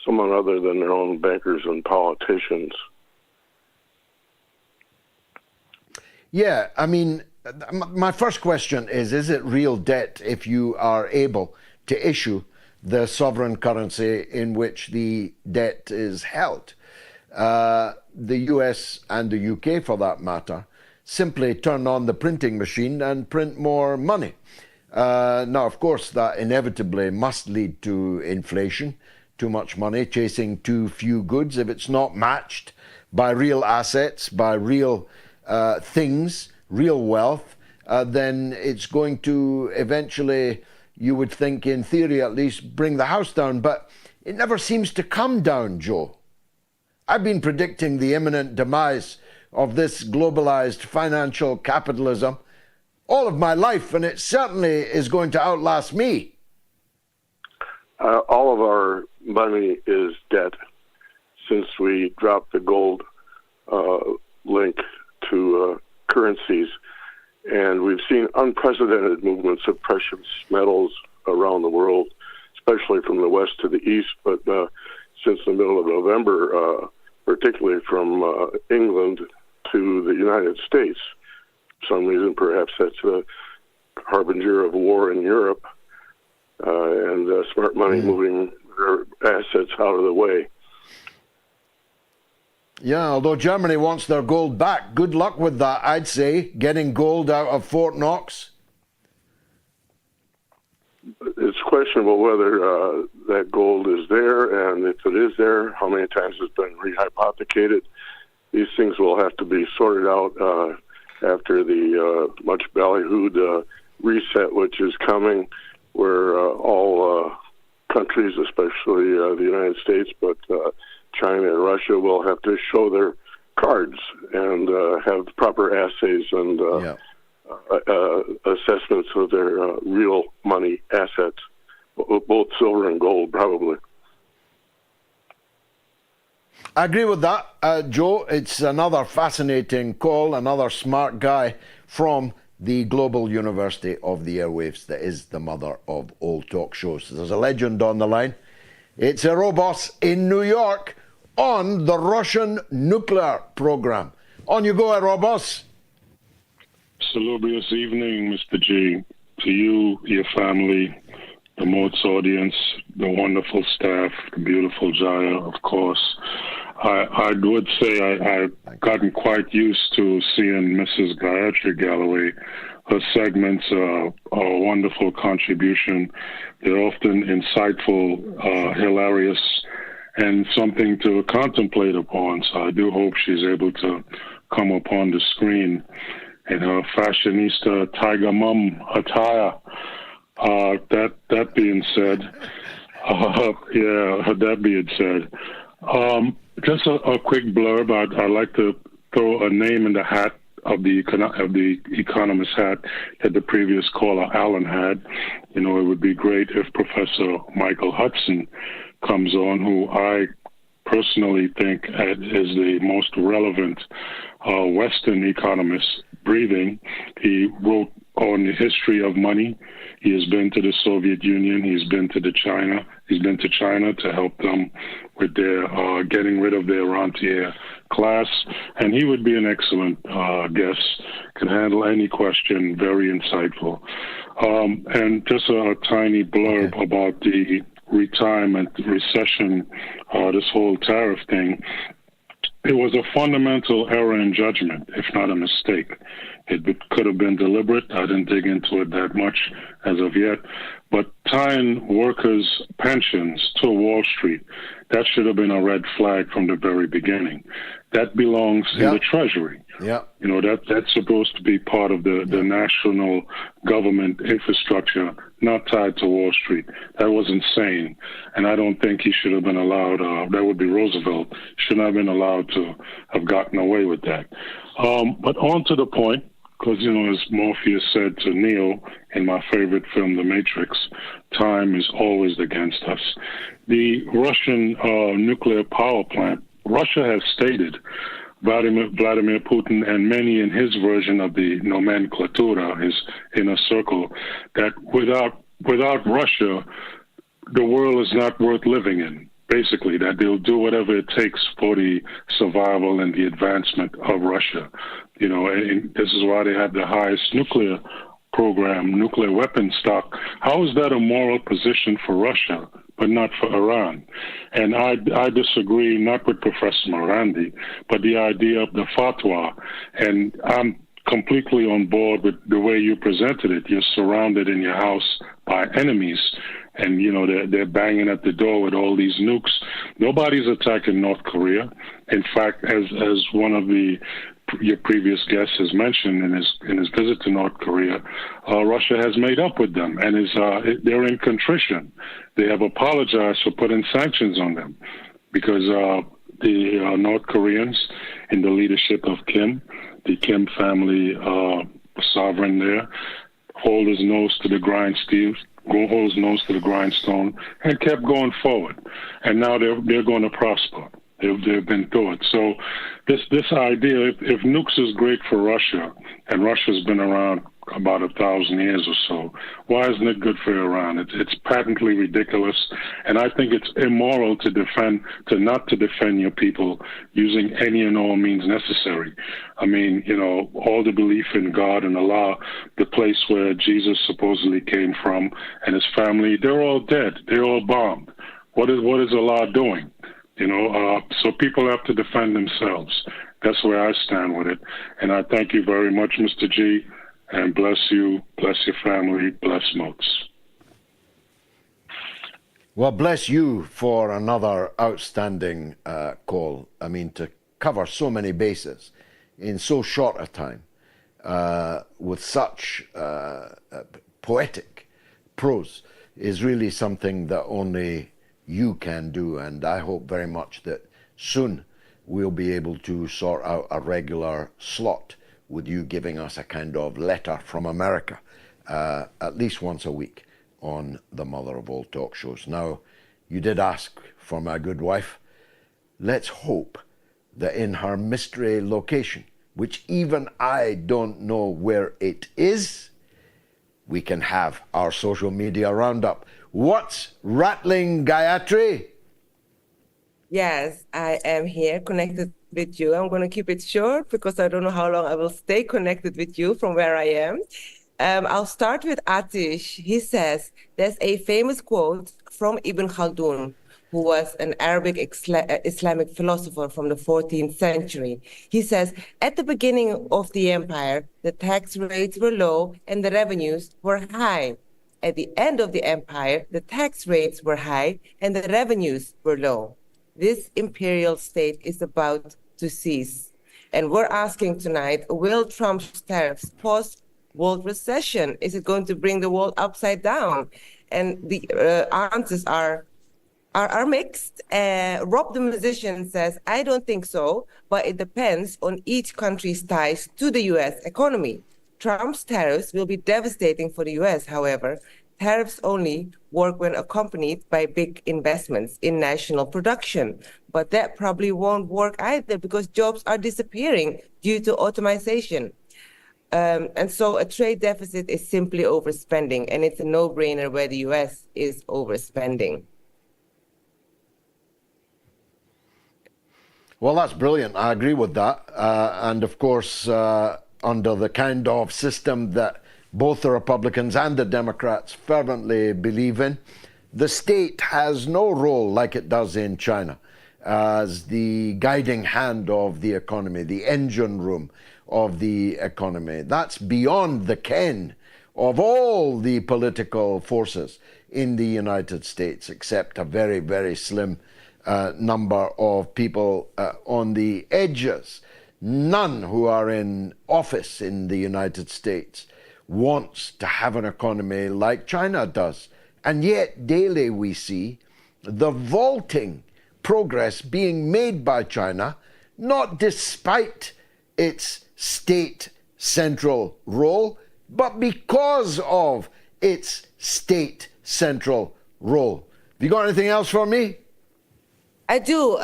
someone other than their own bankers and politicians. Yeah, I mean, my first question is it real debt if you are able to issue the sovereign currency in which the debt is held. The US and the UK, for that matter, simply turn on the printing machine and print more money. Now, of course, that inevitably must lead to inflation, too much money chasing too few goods. If it's not matched by real assets, by real things, real wealth, then it's going to eventually, you would think, in theory at least, bring the house down. But it never seems to come down, Joe. I've been predicting the imminent demise of this globalized financial capitalism all of my life, and it certainly is going to outlast me. All of our money is debt since we dropped the gold link to currencies. And we've seen unprecedented movements of precious metals around the world, especially from the west to the east. But since the middle of November, particularly from England to the United States, for some reason, perhaps that's a harbinger of war in Europe, and smart money moving their assets out of the way. Yeah, although Germany wants their gold back. Good luck with that, I'd say, getting gold out of Fort Knox. It's questionable whether that gold is there, and if it is there, how many times it's been rehypothecated. These things will have to be sorted out after the much ballyhooed reset, which is coming, where all countries, especially the United States, but China and Russia, will have to show their cards and have proper assays and assessments of their real money assets, both silver and gold, probably. I agree with that, Joe. It's another fascinating call, another smart guy from the global university of the airwaves that is the mother of all talk shows. There's a legend on the line. It's Erebos in New York on the Russian nuclear program. On you go, Erebos. Salubrious evening, Mr. G. To you, your family, the MOATS audience, the wonderful staff, the beautiful Jaya, of course. I would say I've gotten quite used to seeing Mrs. Gayatri Galloway. Her segments are a wonderful contribution. They're often insightful, hilarious, and something to contemplate upon. So I do hope she's able to come upon the screen in her fashionista tiger mum attire. That being said, just a quick blurb. I'd like to throw a name in the hat of the economist hat that the previous caller, Alan, had. You know, it would be great if Professor Michael Hudson comes on, who I personally think is the most relevant Western economist breathing. He wrote on the history of money. He has been to the Soviet Union. He's been to China. He's been to China to help them with their getting rid of their rentier class. And he would be an excellent guest. Can handle any question. Very insightful. And just a tiny blurb about the retirement recession, this whole tariff thing. It was a fundamental error in judgment, if not a mistake. It could have been deliberate. I didn't dig into it that much as of yet. But tying workers' pensions to Wall Street, that should have been a red flag from the very beginning. That belongs in the Treasury. Yeah. You know, that's supposed to be part of the national government infrastructure, not tied to Wall Street. That was insane. And I don't think he should have been allowed, that would be Roosevelt, should not have been allowed to have gotten away with that. But on to the point, because, you know, as Morpheus said to Neo in my favorite film, The Matrix, time is always against us. The Russian nuclear power plant, Russia has stated, Vladimir Putin and many in his version of the nomenclatura, his inner circle, that without Russia, the world is not worth living in. Basically, that they'll do whatever it takes for the survival and the advancement of Russia. You know, and this is why they have the highest nuclear program, nuclear weapon stock, how is that a moral position for Russia, but not for Iran? And I disagree, not with Professor Marandi, but the idea of the fatwa. And I'm completely on board with the way you presented it. You're surrounded in your house by enemies, and they're banging at the door with all these nukes. Nobody's attacking North Korea. In fact, as one of your previous guests has mentioned in his visit to North Korea, Russia has made up with them, and they're in contrition. They have apologized for putting sanctions on them because the North Koreans, in the leadership of Kim, the Kim family sovereign there, hold his nose to the grindstone, and kept going forward. And now they're going to prosper. They've been through it. So this idea, if nukes is great for Russia, and Russia's been around about 1,000 years or so, why isn't it good for Iran? It's patently ridiculous, and I think it's immoral to not to defend your people using any and all means necessary. I mean, all the belief in God and Allah, the place where Jesus supposedly came from, and his family, they're all dead. They're all bombed. What is Allah doing? So people have to defend themselves. That's where I stand with it. And I thank you very much, Mr. G, and bless you, bless your family, bless MOATS. Well, bless you for another outstanding call. I mean, to cover so many bases in so short a time with such poetic prose is really something that only you can do, and I hope very much that soon we'll be able to sort out a regular slot with you giving us a kind of letter from America at least once a week on the mother of all talk shows. Now, you did ask for my good wife. Let's hope that in her mystery location, which even I don't know where it is, we can have our social media roundup. What's rattling, Gayatri? Yes, I am here connected with you. I'm going to keep it short because I don't know how long I will stay connected with you from where I am. I'll start with Atish. He says, there's a famous quote from Ibn Khaldun, who was an Arabic Islamic philosopher from the 14th century. He says, at the beginning of the empire, the tax rates were low and the revenues were high. At the end of the empire, the tax rates were high and the revenues were low. This imperial state is about to cease. And we're asking tonight, will Trump's tariffs cause world recession? Is it going to bring the world upside down? And the answers are mixed. Rob the musician says, I don't think so, but it depends on each country's ties to the U.S. economy. Trump's tariffs will be devastating for the U.S., however. Tariffs only work when accompanied by big investments in national production. But that probably won't work either because jobs are disappearing due to automation. And so a trade deficit is simply overspending, and it's a no-brainer where the U.S. is overspending. Well, that's brilliant. I agree with that. And of course, under the kind of system that both the Republicans and the Democrats fervently believe in, the state has no role like it does in China as the guiding hand of the economy, the engine room of the economy. That's beyond the ken of all the political forces in the United States, except a very, very slim number of people on the edges. None who are in office in the United States wants to have an economy like China does. And yet daily we see the vaulting progress being made by China, not despite its state central role, but because of its state central role. Have you got anything else for me? I do,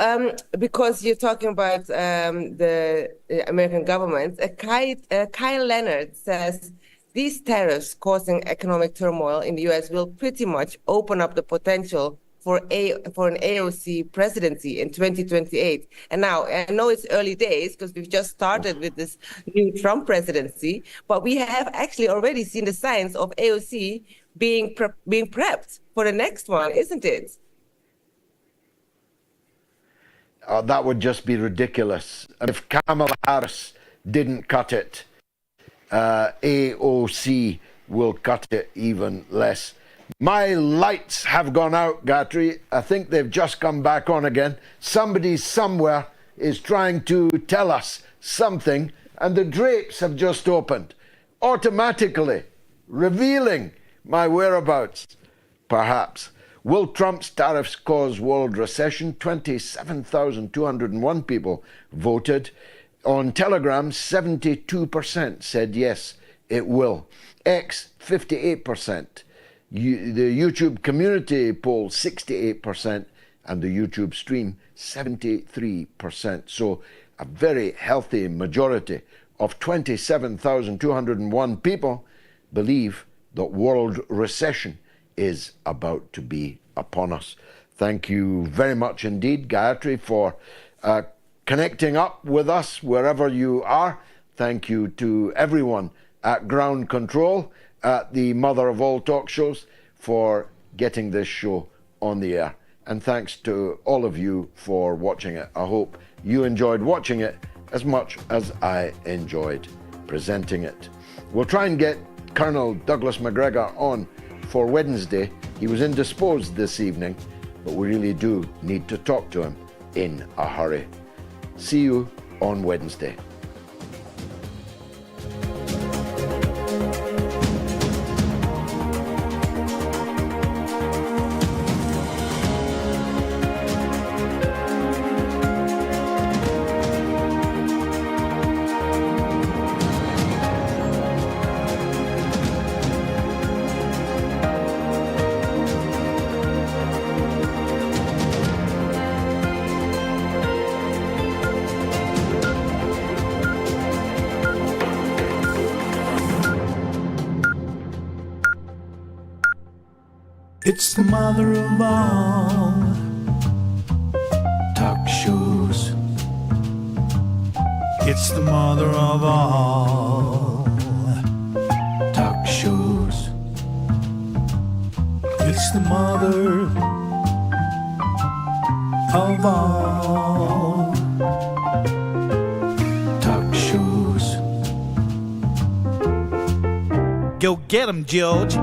because you're talking about the American government. Kyle Leonard says, these tariffs causing economic turmoil in the U.S. will pretty much open up the potential for an AOC presidency in 2028. And now I know it's early days because we've just started with this new Trump presidency, but we have actually already seen the signs of AOC being prepped for the next one, isn't it? That would just be ridiculous. If Kamala Harris didn't cut it, AOC will cut it even less. My lights have gone out, Gayatri. I think they've just come back on again. Somebody somewhere is trying to tell us something, and the drapes have just opened, automatically revealing my whereabouts, perhaps. Will Trump's tariffs cause world recession? 27,201 people voted. On Telegram, 72% said yes, it will. X, 58%. The YouTube community poll, 68%. And the YouTube stream, 73%. So a very healthy majority of 27,201 people believe that world recession is about to be upon us. Thank you very much indeed, Gayatri, for connecting up with us wherever you are. Thank you to everyone at Ground Control, at the mother of all talk shows, for getting this show on the air. And thanks to all of you for watching it. I hope you enjoyed watching it as much as I enjoyed presenting it. We'll try and get Colonel Douglas McGregor on for Wednesday. He was indisposed this evening, but we really do need to talk to him in a hurry. See you on Wednesday. It's the mother of all talk shows. It's the mother of all talk shows. It's the mother of all talk shows. Go get 'em, George.